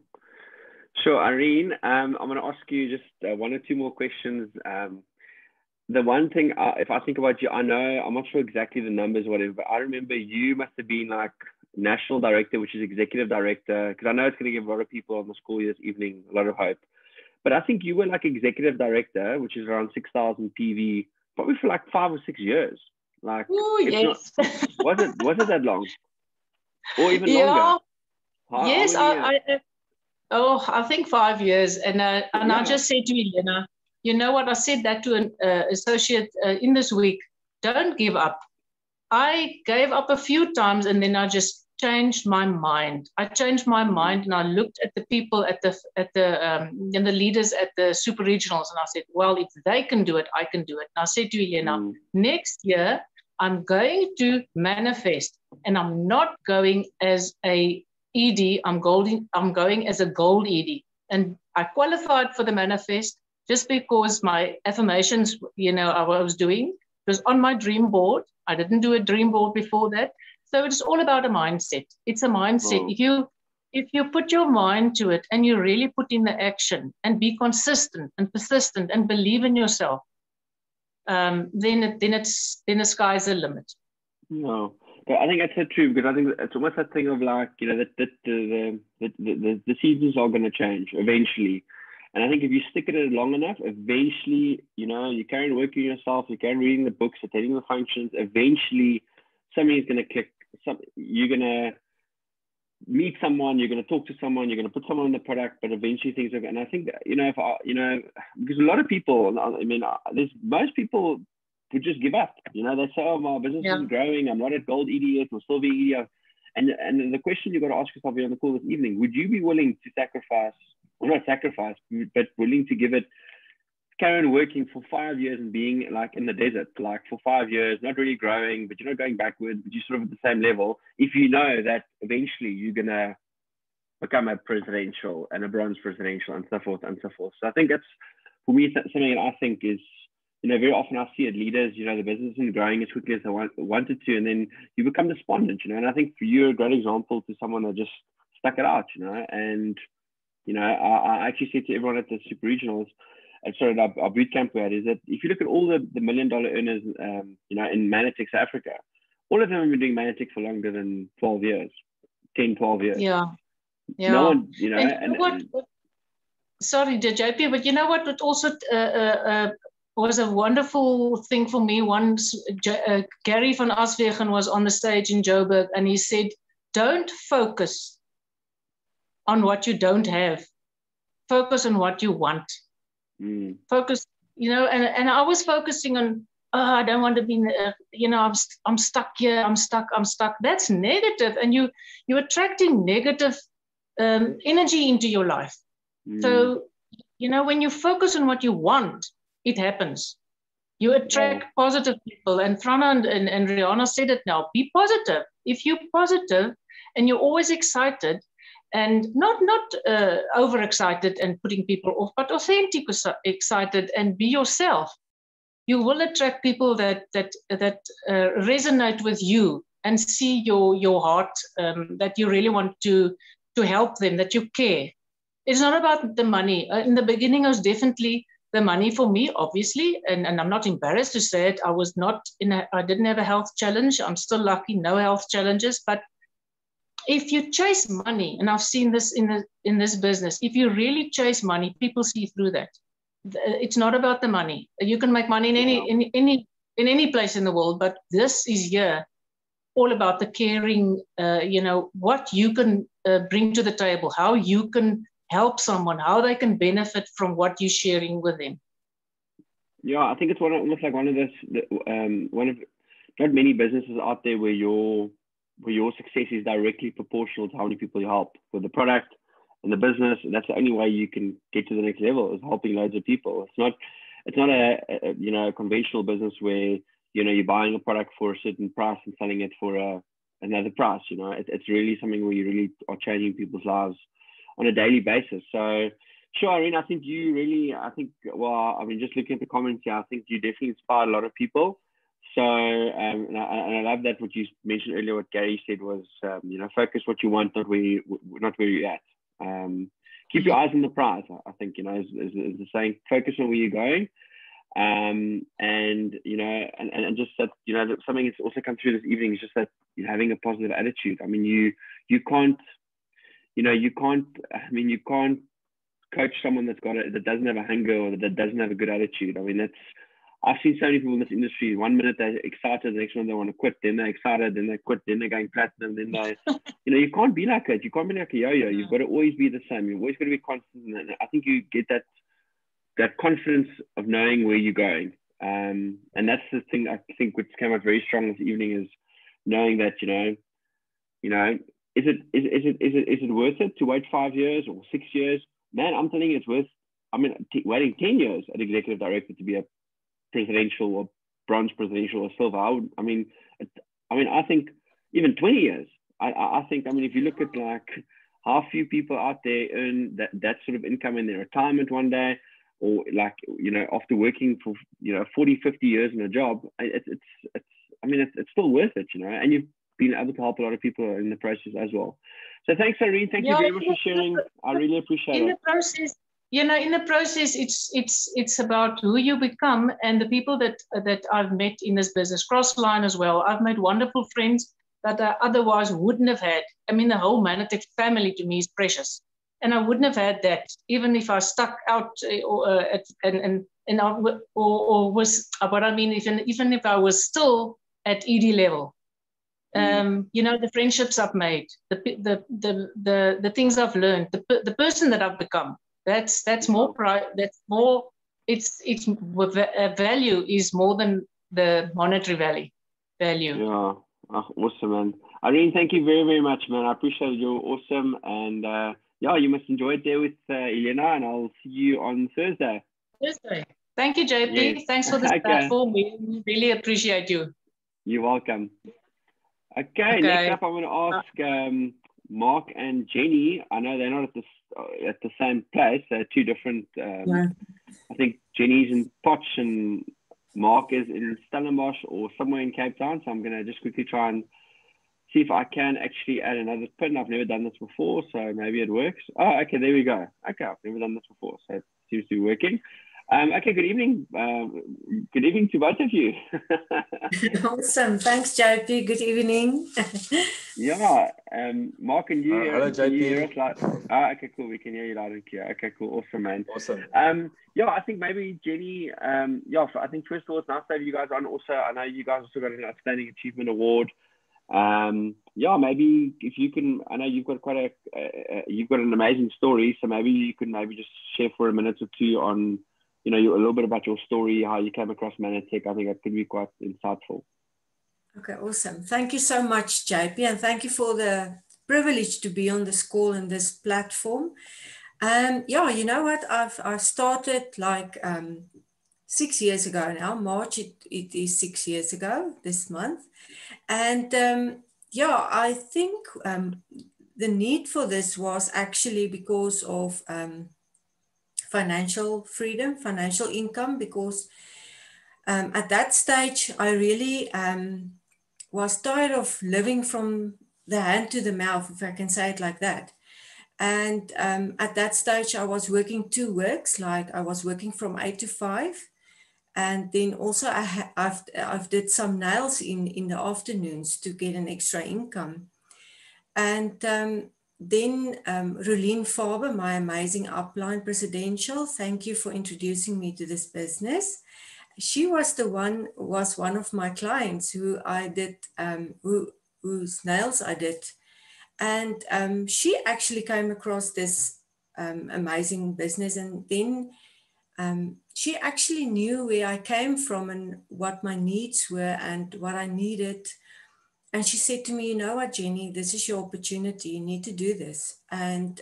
Sure, Irene, I'm going to ask you just one or two more questions. The one thing, if I think about you, I know, I'm not sure exactly the numbers, whatever, but I remember you must have been like national director, which is executive director, because I know it's going to give a lot of people on the call this evening a lot of hope. But I think you were like executive director, which is around 6,000 PV, probably for like 5 or 6 years. Like,
yes.
Was it that long? Or even longer?
Yes, I think 5 years. And I just said to Elena, you know what? I said that to an associate in this week. Don't give up. I gave up a few times, and then I just changed my mind. I changed my mind, and I looked at the people and the leaders at the super regionals, and I said, well, if they can do it, I can do it. And I said to Elena, next year I'm going to manifest, and I'm not going as a ED. I'm going as a gold ED, and I qualified for the manifest just because my affirmations, I was doing. It was on my dream board. I didn't do a dream board before that. So it's all about a mindset. It's a mindset. If you put your mind to it and you really put in the action and be consistent and persistent and believe in yourself, then the sky's the limit.
No, but I think that's so true, because I think it's almost that thing of like, the seasons are going to change eventually. And I think if you stick at it long enough, eventually, you carry on working yourself, you carry on reading the books, attending the functions, eventually something's going to click. You're going to meet someone, you're going to talk to someone, you're going to put someone in the product, but eventually things are going. And I think, because a lot of people, most people would just give up. They say, oh, my business isn't growing, I'm not at gold ED yet, or silver ED. And the question you've got to ask yourself here on the call this evening, would you be willing to sacrifice, or not sacrifice, but willing to give it, carry on working for 5 years and being like in the desert, like for 5 years, not really growing, but you're not going backwards, but you're sort of at the same level, if you know that eventually you're going to become a presidential and a bronze presidential and so forth and so forth. So I think that's, for me, something that I think is, very often I see it, leaders, the business isn't growing as quickly as they wanted to, and then you become despondent, and I think for you, a great example to someone that just stuck it out, and, I actually said to everyone at the super regionals, our boot camp we had, is that if you look at all the $1 million earners, in Manatech, South Africa, all of them have been doing Manatech for longer than 12 years, 10, 12 years.
Yeah.
No one,
sorry, JP, but you know what? It also was a wonderful thing for me. Once Gary van Aswegen was on the stage in Joburg, and he said, don't focus on what you don't have. Focus on what you want. Focus, and I was focusing on, I don't want to be, I'm stuck here, I'm stuck. That's negative, and you're attracting negative energy into your life. So, when you focus on what you want, it happens. You attract positive people, and Frana and Rihanna said it now, be positive. If you're positive and you're always excited, and not overexcited and putting people off, but authentic, excited, and be yourself, you will attract people that resonate with you and see your heart, that you really want to help them, that you care. It's not about the money. In the beginning, it was definitely the money for me, obviously, and I'm not embarrassed to say it. I didn't have a health challenge. I'm still lucky, no health challenges, but if you chase money, and I've seen this in this business, if you really chase money, people see through that. It's not about the money. You can make money in any place in the world, but this is here all about the caring, what you can bring to the table, how you can help someone, how they can benefit from what you're sharing with them.
Yeah, I think it's almost like one of not many businesses out there where your success is directly proportional to how many people you help with the product and the business. And that's the only way you can get to the next level, is helping loads of people. It's not a conventional business where you're buying a product for a certain price and selling it for another price. It's really something where you really are changing people's lives on a daily basis. So sure, Irene, I think just looking at the comments here, I think you definitely inspired a lot of people. So, and I love that what you mentioned earlier, what Gary said was, focus what you want, not where you're at. Keep your eyes on the prize, I think, is the saying, focus on where you're going. And just that, something that's also come through this evening is just that having a positive attitude. I mean, you can't coach someone that doesn't have a hunger or that doesn't have a good attitude. I mean, I've seen so many people in this industry. 1 minute they're excited, the next one they want to quit. Then they're excited, then they quit. Then they're going platinum. Then they, you can't be like that. You can't be like a yo-yo. You've got to always be the same. You've always got to be constant. And I think you get that confidence of knowing where you're going. And that's the thing I think which came out very strong this evening, is knowing that is it worth it to wait 5 years or 6 years? Man, I'm telling you, it's worth. I mean, waiting 10 years at executive director to be a presidential or bronze presidential or silver. I think even 20 years. I think, if you look at like how few people out there earn that sort of income in their retirement one day, or like, after working for, 40, 50 years in a job, it's still worth it, and you've been able to help a lot of people in the process as well. So thanks, Irene. Thank you very much for sharing. I really appreciate it.
In the process, it's about who you become and the people that I've met in this business, cross-line as well. I've made wonderful friends that I otherwise wouldn't have had. I mean, the whole Manatech family to me is precious, and I wouldn't have had that even if I stuck out even if I was still at ED level. The friendships I've made, the things I've learned, the person that I've become. That's more pride. That's more. It's value is more than the monetary value.
Yeah, awesome, man. Irene, thank you very, very much, man. I appreciate it. You're awesome, and you must enjoy it there with Elena, and I'll see you on Thursday.
Thank you, JP. Yes. Thanks for this platform. We really appreciate you.
You're welcome. Okay, next up, I'm going to ask Mark and Jenny. I know they're not at the same place. They're two different. I think Jenny's in Potch and Mark is in Stellenbosch or somewhere in Cape Town. So I'm going to just quickly try and see if I can actually add another pin. I've never done this before, so maybe it works. Oh, okay, there we go. Okay, I've never done this before, so it seems to be working. Okay, good evening. Good evening to both of you.
Awesome. Thanks, JP. Good evening.
Mark, and you,
hello, JP.
Can you hear us okay, cool. We can hear you loud and clear. Okay, cool. Awesome, man.
Awesome.
I think maybe Jenny, I think first of all, it's nice to have you guys on. Also, I know you guys also got an Outstanding Achievement Award. Maybe if you can, I know you've got you've got an amazing story, so maybe you can just share for a minute or two on, a little bit about your story, how you came across Manatech. I think that could be quite insightful.
Okay, awesome. Thank you so much, JP, and thank you for the privilege to be on this call and this platform. You know what? I started like 6 years ago now. March, it is 6 years ago this month. And I think the need for this was actually because of financial freedom, financial income, because at that stage, I really was tired of living from the hand to the mouth, if I can say it like that. And at that stage, I was working 2 works, like I was working from 8 to 5. And then also I've did some nails in the afternoons to get an extra income. And then Rolene Faber, my amazing upline presidential, thank you for introducing me to this business. She was one of my clients who I did, whose nails I did. And she actually came across this amazing business. And then she actually knew where I came from and what my needs were and what I needed. And she said to me, you know what, Jenny, this is your opportunity. You need to do this. And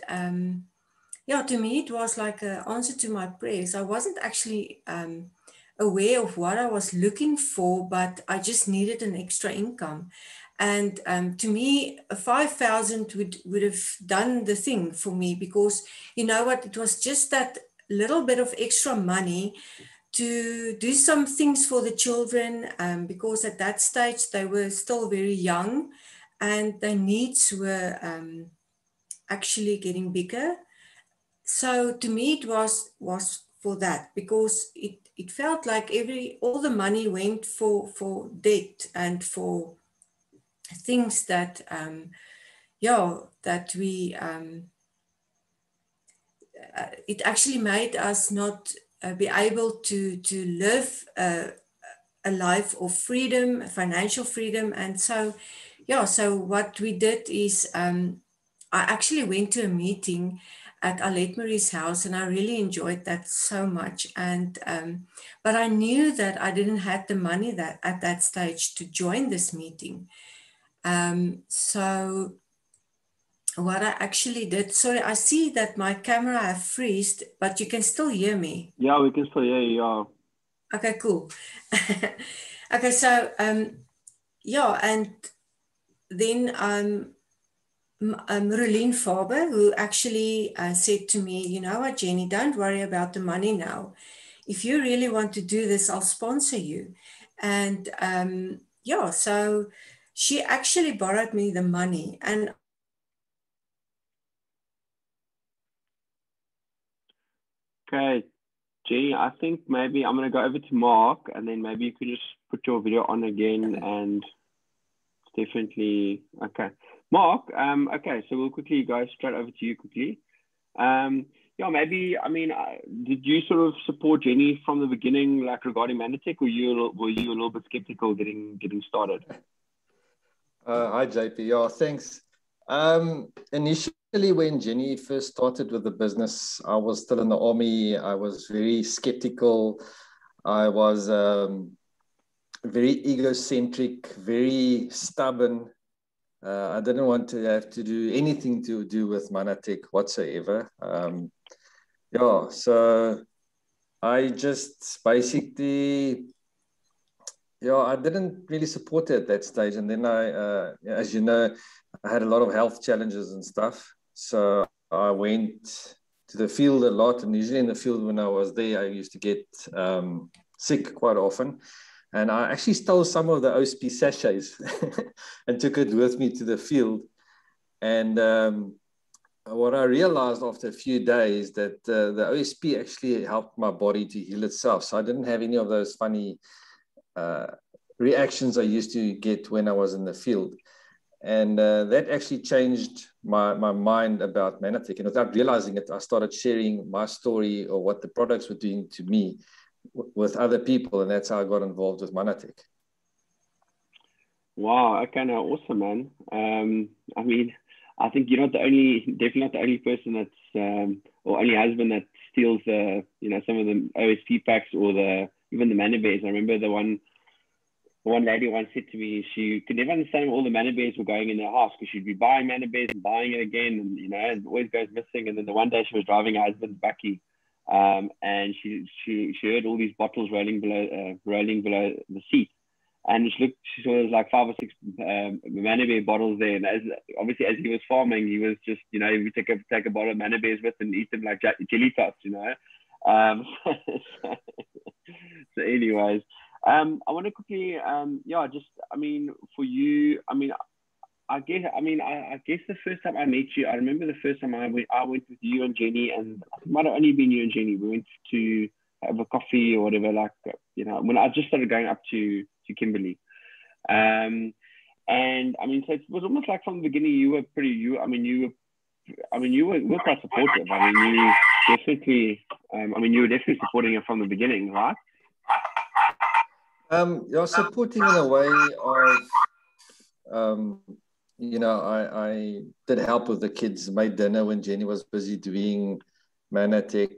yeah, to me, it was like an answer to my prayers. I wasn't actually aware of what I was looking for, but I just needed an extra income. And to me, 5,000 would have done the thing for me, because you know what, it was just that little bit of extra money to do some things for the children, because at that stage they were still very young and their needs were actually getting bigger. So to me it was for that, because it felt like all the money went for debt and for things that that we it actually made us not be able to live a life of freedom, financial freedom. And so so what we did is I actually went to a meeting at Alet Marie's house, and I really enjoyed that so much. And but I knew that I didn't have the money that at that stage to join this meeting. So what I actually did, sorry, I see that my camera have freezed, but you can still hear me.
Yeah, we can still hear you. Yeah.
Okay, cool. Okay, so yeah, and then Rolene Faber, who actually said to me, you know what, Jenny, don't worry about the money now. If you really want to do this, I'll sponsor you. And yeah, so she actually borrowed me the money. And
Okay, Jenny, I think maybe I'm going to go over to Mark, and then maybe you could just put your video on again. And it's definitely okay. Mark, okay, so we'll quickly go straight over to you quickly. Yeah, maybe, I mean, did you sort of support Jenny from the beginning, like regarding Manatech, or were you a little bit skeptical getting started?
Hi, JP. Yeah, thanks. Initially, when Jenny first started with the business, I was still in the army. I was very skeptical. I was very egocentric, very stubborn. I didn't want to have to do anything to do with Manatech whatsoever. Yeah, so I just basically, I didn't really support it at that stage. And then as you know, I had a lot of health challenges and stuff. So I went to the field a lot. And usually in the field when I was there, I used to get sick quite often. And I actually stole some of the OSP sachets and took it with me to the field. And what I realized after a few days that the OSP actually helped my body to heal itself. So I didn't have any of those funny reactions I used to get when I was in the field. And that actually changed my mind about Manatech. And without realizing it, I started sharing my story or what the products were doing to me with other people. And that's how I got involved with Manatech.
Wow, okay, no, awesome, man. I mean, I think you're definitely not the only person that's, or only husband that steals some of the OSP packs or even the Mana Bears. I remember the one lady once said to me, she could never understand where all the Mana Bears were going in their house, because she'd be buying Mana Bears and buying it again, and it always goes missing. And then the one day she was driving her husband's bakkie, and she heard all these bottles rolling below the seat. And she saw there was like 5 or 6 Mana Bear bottles there. And as he was farming, he was just, he would take a bottle of Mana Bears with and eat them like jelly tots, So anyways, I want to quickly, for you, I guess the first time I met you, I remember the first time I went with you and Jenny, and it might have only been you and Jenny. We went to have a coffee or whatever, when I just started going up to Kimberley. And And I mean, so it was almost like from the beginning you were pretty, you were quite supportive. I mean, you definitely, you were definitely supporting it from the beginning, right?
You're supporting in a way of, I did help with the kids, made dinner when Jenny was busy doing Manatech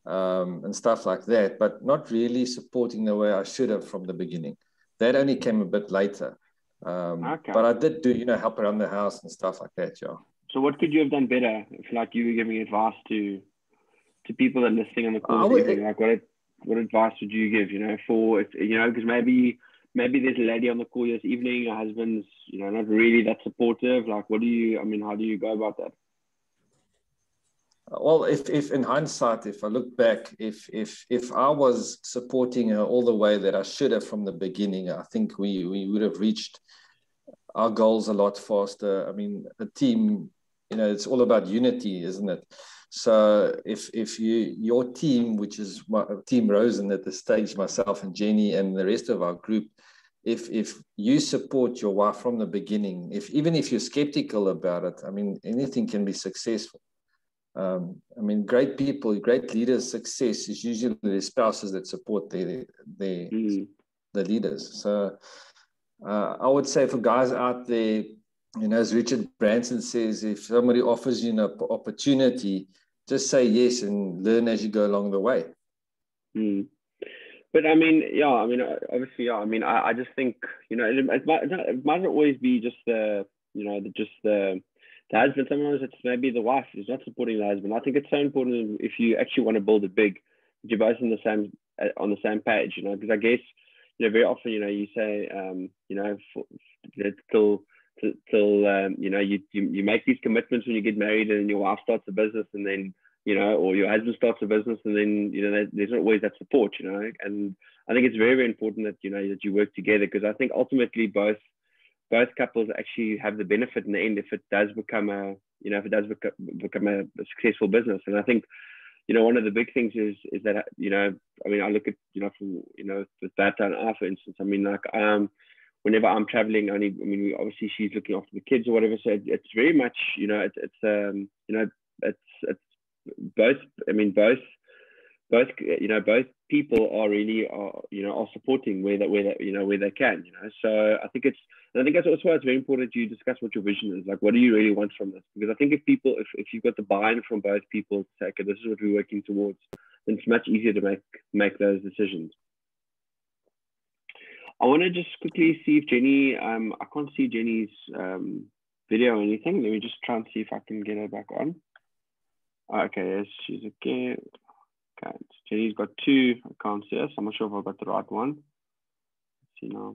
and stuff like that, but not really supporting the way I should have from the beginning. That only came a bit later.
Okay.
But I did do, help around the house and stuff like that, yeah.
So what could you have done better if like you were giving advice to people that are listening on the call this evening? Like what advice would you give, for, because maybe there's a lady on the call this evening, her husband's, not really that supportive. Like, how do you go about that?
Well, if in hindsight, if I look back, if I was supporting her all the way that I should have from the beginning, I think we would have reached our goals a lot faster. I mean, a team, it's all about unity, isn't it? So if your team, which is Team Rosen at this stage, myself and Jenny and the rest of our group, if you support your wife from the beginning, even if you're skeptical about it, I mean, anything can be successful. Great people, great leaders' success is usually the spouses that support the leaders. So I would say for guys out there, as Richard Branson says, if somebody offers you an opportunity, just say yes and learn as you go along the way.
But obviously, I just think, it might not always be just the husband. Sometimes it's maybe the wife is not supporting the husband. I think it's so important if you actually want to build it big, that you're both on the same page, because I guess, very often, you say, you make these commitments when you get married and your wife starts a business and then, or your husband starts a business and then, there's not always that support, and I think it's very, very important that, that you work together, because I think ultimately both couples actually have the benefit in the end if it does become a successful business. And I think, one of the big things is that, I look at, with Bata and I, for instance, whenever I'm traveling, obviously she's looking after the kids or whatever. So it's very much, it's both people are supporting where they can, So I think that's also why it's very important to discuss what your vision is. Like, what do you really want from this? Because I think if you've got the buy-in from both people to say, okay, this is what we're working towards, then it's much easier to make those decisions. I want to just quickly see if Jenny, I can't see Jenny's video or anything. Let me just try and see if I can get her back on. Okay, yes, she's again. Okay, Jenny's got two accounts here, so I'm not sure if I've got the right one. Let's see now.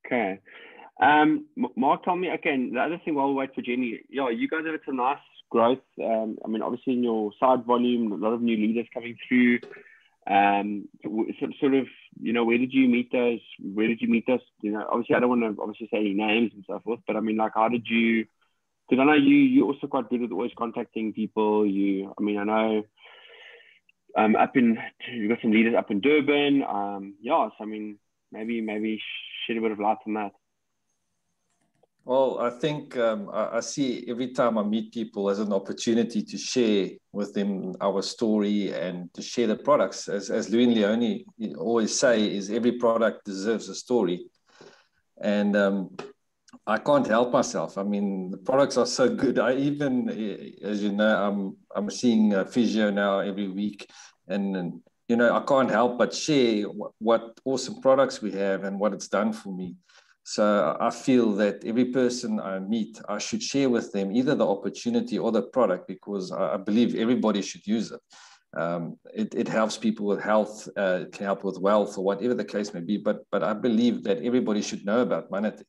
Okay. Mark told me, okay, the other thing while we wait for Jenny, you guys have had some nice growth. Obviously in your side volume, a lot of new leaders coming through. Sort of, where did you meet those? Obviously I don't want to obviously say any names and so forth, but how did you, because I know you're also quite good at always contacting people. I know you've got some leaders up in Durban. So maybe shed a bit of light on that.
Well, I think I see every time I meet people as an opportunity to share with them our story and to share the products. As Louis and Leonie always say, is every product deserves a story. And I can't help myself. The products are so good. I even, as you know, I'm seeing a physio now every week, and I can't help but share what awesome products we have and what it's done for me. So I feel that every person I meet, I should share with them either the opportunity or the product, because I believe everybody should use it. It helps people with health, it can help with wealth or whatever the case may be. But I believe that everybody should know about Manatech.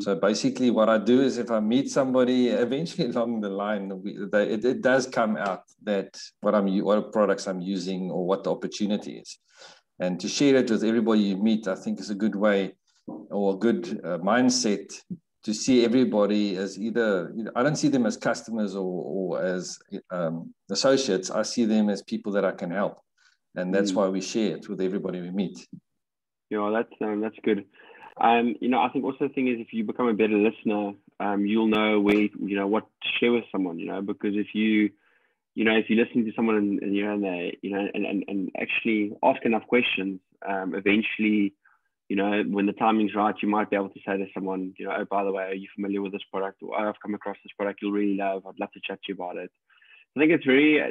So basically what I do is if I meet somebody, eventually along the line, it does come out that what products I'm using or what the opportunity is. And to share it with everybody you meet, I think is a good way or a good mindset to see everybody as either, I don't see them as customers or as associates. I see them as people that I can help. And that's why we share it with everybody we meet.
Yeah, that's good. You know, I think also the thing is, if you become a better listener, you'll know where, you know, what to share with someone, you know, because if you listen to someone and you know, and they, you know, and actually ask enough questions, eventually, you know, when the timing's right, you might be able to say to someone, you know, oh, by the way, are you familiar with this product? Or, oh, I've come across this product you'll really love. I'd love to chat to you about it. I think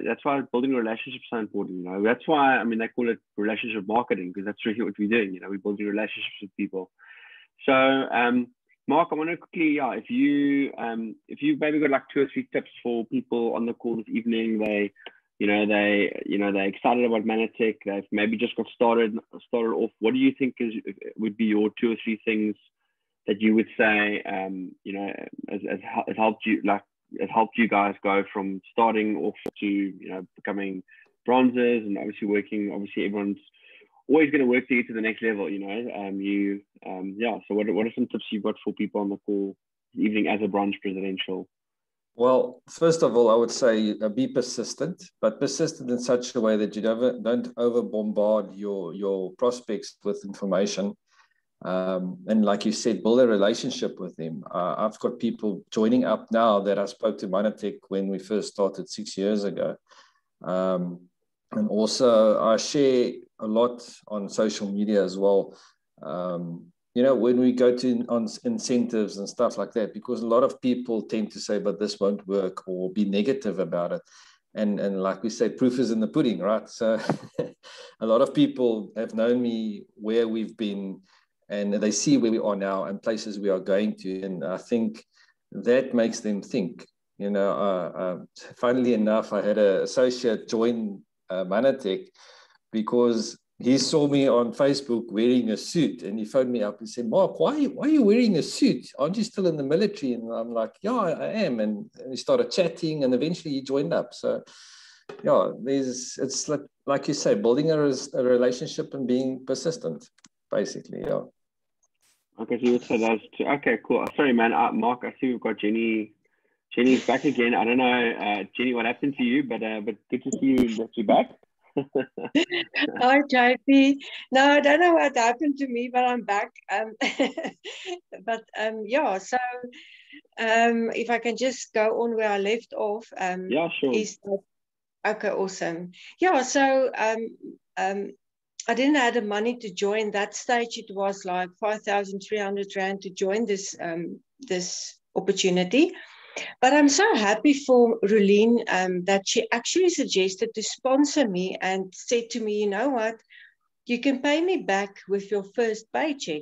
that's why building relationships is so important, you know. That's why, I mean, they call it relationship marketing, because that's really what we're doing, you know, we're building relationships with people. So, Mark, I want to quickly, if you maybe got like 2 or 3 tips for people on the call this evening, they're excited about Manatech, they've maybe just got started off. What do you think would be your 2 or 3 things that you would say, you know, has helped you guys go from starting off to, you know, becoming bronzes, and obviously everyone's always going to work to get to the next level, you know. So what are some tips you've got for people on the call this evening as a bronze presidential?
Well, first of all, I would say be persistent, but persistent in such a way that you don't over bombard your prospects with information. And like you said, build a relationship with them. I've got people joining up now that I spoke to Manatech when we first started 6 years ago. And also I share a lot on social media as well. You know, when we go on incentives and stuff like that, because a lot of people tend to say, but this won't work, or be negative about it. And like we say, proof is in the pudding, right? So a lot of people have known me where we've been, and they see where we are now and places we are going to. And I think that makes them think. You know, funnily enough, I had an associate join Manatech because he saw me on Facebook wearing a suit, and he phoned me up and said, Mark, why are you wearing a suit? Aren't you still in the military? And I'm like, yeah, I am. And we started chatting, and eventually he joined up. So yeah, it's like you say, building a relationship and being persistent, basically. Yeah.
Okay, so you would say those 2. Okay, cool. Sorry, man. Mark, I see we've got Jenny. Jenny's back again. I don't know, Jenny, what happened to you, but good to see you that you're back.
Hi, JP. No, I don't know what happened to me, but I'm back. Yeah, so if I can just go on where I left off.
Yeah, sure.
Okay, awesome. Yeah, so I didn't have the money to join that stage. It was like 5,300 Rand to join this opportunity. But I'm so happy for Rulene that she actually suggested to sponsor me and said to me, you know what, you can pay me back with your first paycheck.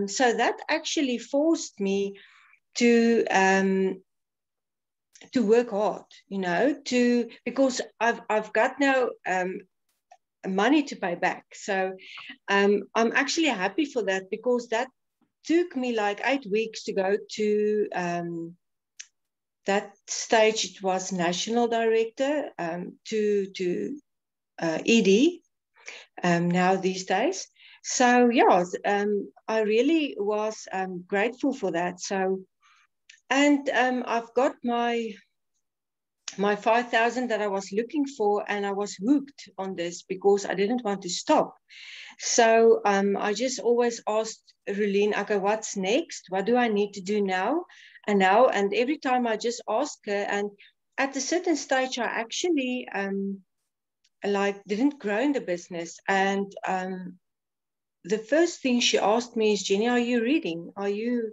So that actually forced me to work hard, you know, because I've got now money to pay back. So I'm actually happy for that, because that took me like 8 weeks to go to that stage. It was national director to ED now these days. So yeah, I really was grateful for that. So, and I've got my 5,000 that I was looking for, and I was hooked on this because I didn't want to stop. So I just always asked Rulene, okay, what's next? What do I need to do now? And every time I just ask her, and at a certain stage, I actually didn't grow in the business. And the first thing she asked me is, Jenny, are you reading? Are you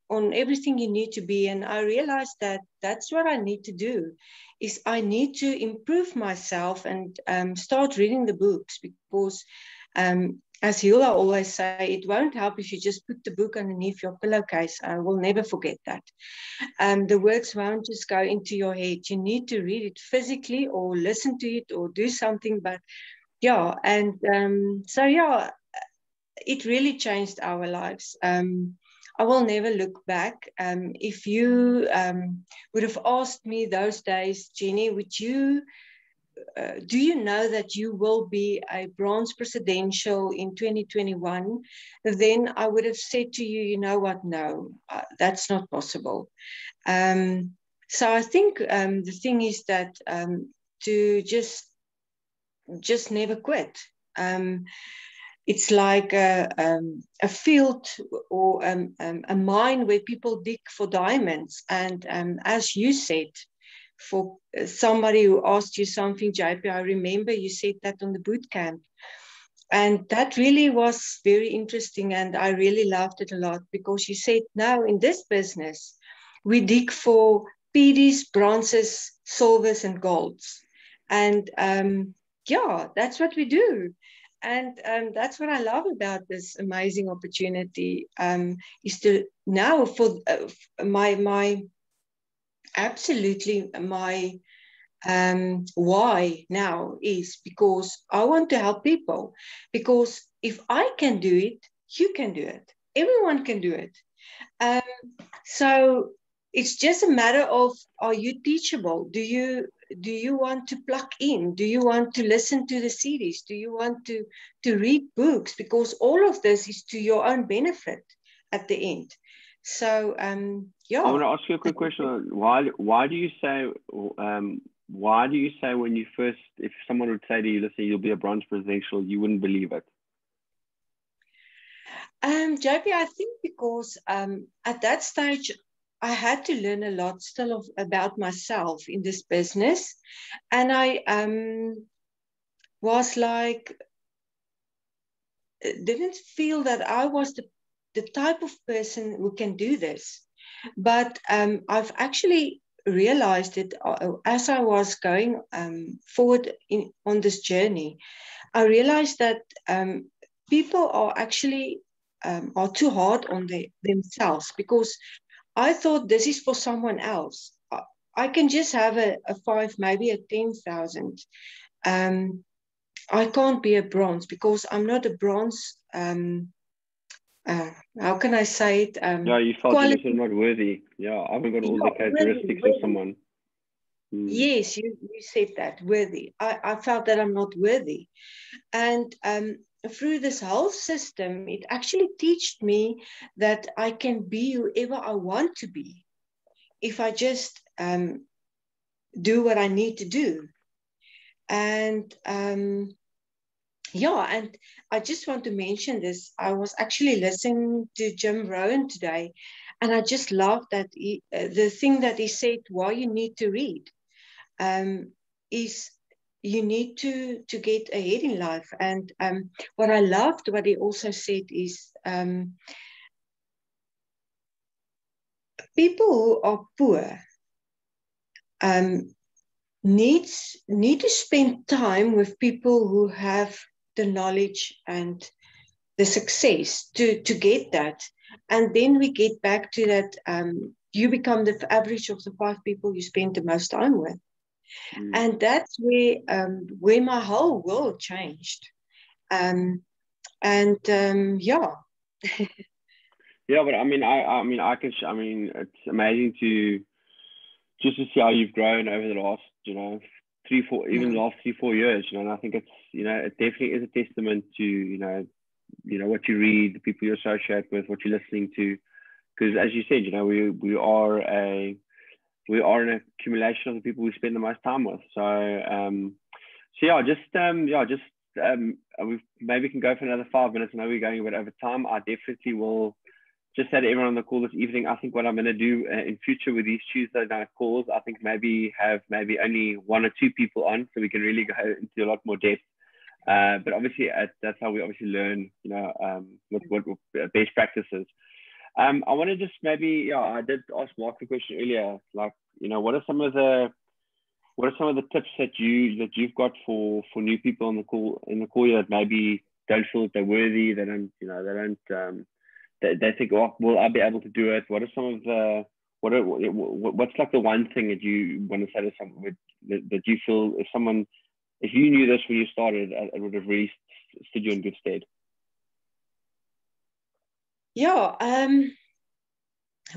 on everything you need to be? And I realized that that's what I need to do, is I need to improve myself and start reading the books, because as Hila always say, it won't help if you just put the book underneath your pillowcase. I will never forget that. The words won't just go into your head. You need to read it physically, or listen to it, or do something. But yeah, and so yeah, it really changed our lives. I will never look back. If you would have asked me those days, Jenny, do you know that you will be a bronze presidential in 2021? Then I would have said to you, you know what, no, that's not possible. So I think the thing is that to just never quit, it's like a field or a mine where people dig for diamonds. And as you said, for somebody who asked you something, JP, I remember you said that on the boot camp. And that really was very interesting. And I really loved it a lot, because you said, now in this business, we dig for PDs, bronzes, silvers, and golds. And yeah, that's what we do. And that's what I love about this amazing opportunity, is to now for my absolutely my why now is because I want to help people. Because if I can do it, you can do it. Everyone can do it. So it's just a matter of, are you teachable? Do you want to plug in? Do you want to listen to the series? Do you want to read books? Because all of this is to your own benefit at the end. So yeah.
I want to ask you a quick question. Why do you say when you first, if someone would say to you, listen, you'll be a bronze presidential, you wouldn't believe it?
JP, I think because at that stage, I had to learn a lot still about myself in this business. And I was like, didn't feel that I was the type of person who can do this. But I've actually realized it as I was going forward on this journey. I realized that people are actually are too hard on themselves, because I thought this is for someone else. I can just have a 5, maybe a 10,000. I can't be a bronze because I'm not a bronze. How can I say it?
Yeah, you felt you're not worthy. Yeah, I haven't got all the characteristics of someone.
Yes, you said that, worthy. I felt that I'm not worthy. And through this whole system, it actually taught me that I can be whoever I want to be if I just do what I need to do. And yeah, and I just want to mention this. I was actually listening to Jim Rohn today, and I just love that the thing that he said, why you need to read, is you need to get ahead in life. And what I loved, what he also said is people who are poor need to spend time with people who have the knowledge and the success to get that. And then we get back to that, you become the average of the 5 people you spend the most time with. And that's where my whole world changed. Yeah.
Yeah, but I mean, it's amazing to see how you've grown over the last, 3, 4, even the last 3, 4 years, and I think it's, it definitely is a testament to, what you read, the people you associate with, what you're listening to, because as you said, we are an accumulation of the people we spend the most time with. So, we maybe can go for another 5 minutes. I know we're going a bit over time. I definitely will just say to everyone on the call this evening, I think what I'm going to do in future with these Tuesday night calls, I think maybe have only 1 or 2 people on, so we can really go into a lot more depth. But obviously, that's how we obviously learn, what best practices. I want to just I did ask Mark a question earlier, like, what are some of the tips that you've got for new people in the call that maybe don't feel that they're worthy, they don't they think, oh, will I be able to do it? What are some of the what's like the one thing that you want to say to someone that you feel if you knew this when you started, it would have really stood you in good stead?
Yeah,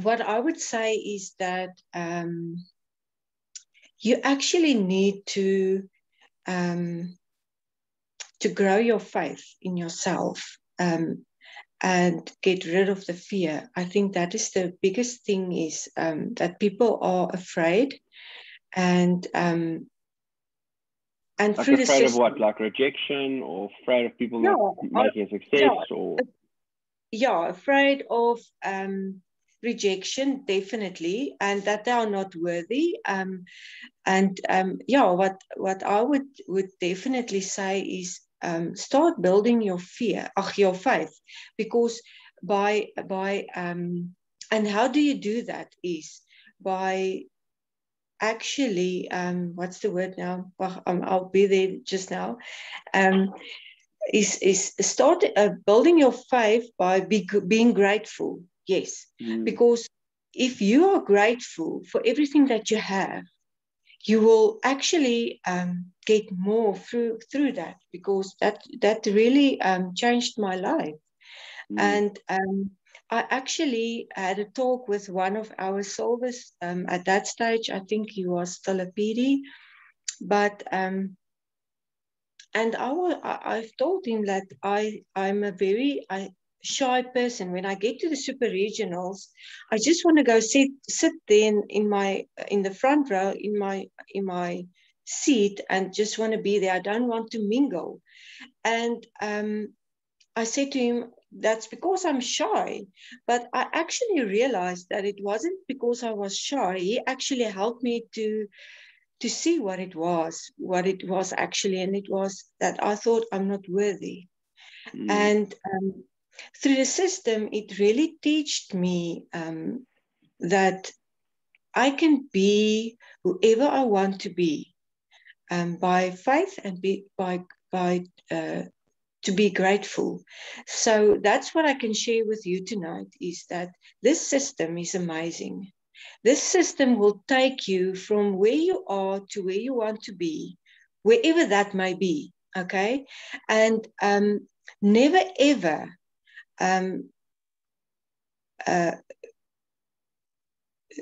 what I would say is that you actually need to grow your faith in yourself and get rid of the fear. I think that is the biggest thing, is that people are afraid, and And
like
through the
afraid of
system.
what, like rejection, or afraid of people not making a success, or
afraid of rejection, definitely, and that they are not worthy. What I would definitely say is start building your your faith, because and how do you do that is by actually what's the word now? I'll be there just now. Is start building your faith by being grateful. Yes, because if you are grateful for everything that you have, you will actually get more through that, because that really changed my life. And I actually had a talk with one of our solvers at that stage. I think he was still a PD, but and I've told him that I'm a very shy person. When I get to the super regionals, I just want to go sit there in the front row in my seat and just want to be there. I don't want to mingle. And I said to him, that's because I'm shy. But I actually realized that it wasn't because I was shy. He actually helped me to see what it was actually, and it was that I thought I'm not worthy. And through the system, it really taught me that I can be whoever I want to be by faith and to be grateful. So that's what I can share with you tonight, is that this system is amazing. This system will take you from where you are to where you want to be, wherever that may be, okay? And never, ever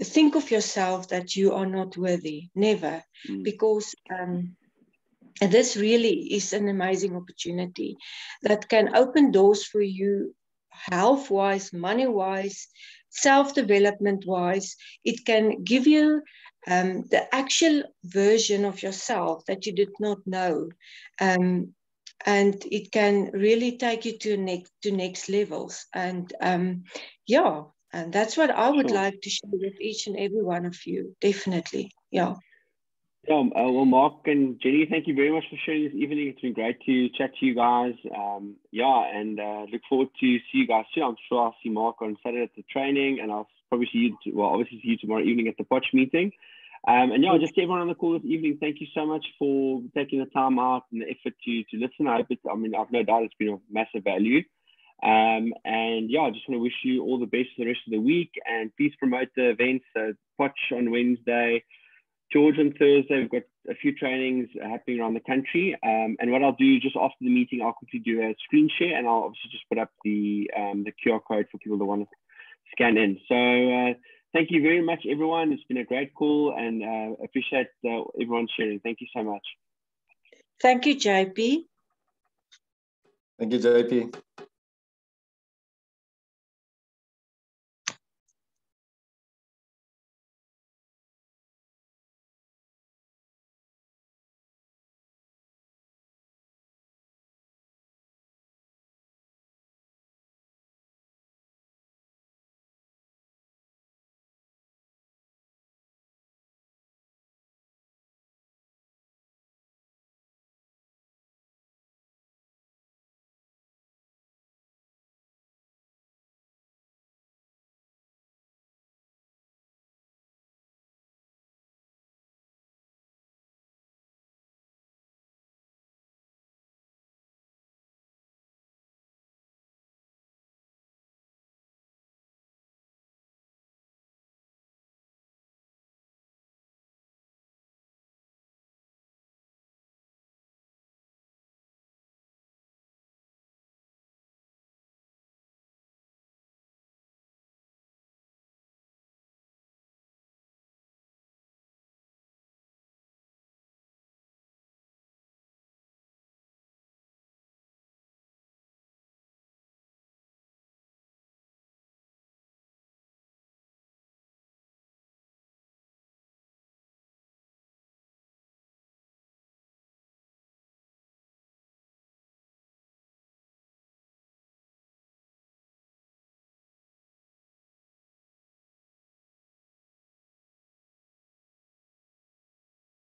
think of yourself that you are not worthy. Never. Because this really is an amazing opportunity that can open doors for you, health-wise, money-wise, self-development-wise. It can give you the actual version of yourself that you did not know. And it can really take you to next levels. And and that's what I would like to share with each and every one of you, definitely. Yeah.
Well, Mark and Jenny, thank you very much for sharing this evening. It's been great to chat to you guys. And look forward to see you guys soon. I'm sure I'll see Mark on Saturday at the training, and I'll probably see you, obviously see you tomorrow evening at the Potch meeting. Just to everyone on the call this evening, thank you so much for taking the time out and the effort to listen. I've no doubt it's been of massive value. I just want to wish you all the best for the rest of the week, and please promote the events. Potch on Wednesday, George on Thursday. We've got a few trainings happening around the country. And what I'll do just after the meeting, I'll quickly do a screen share, and I'll obviously just put up the QR code for people that want to scan in. So thank you very much, everyone. It's been a great call, and appreciate everyone sharing. Thank you so much.
Thank you, JP.
Thank you, JP.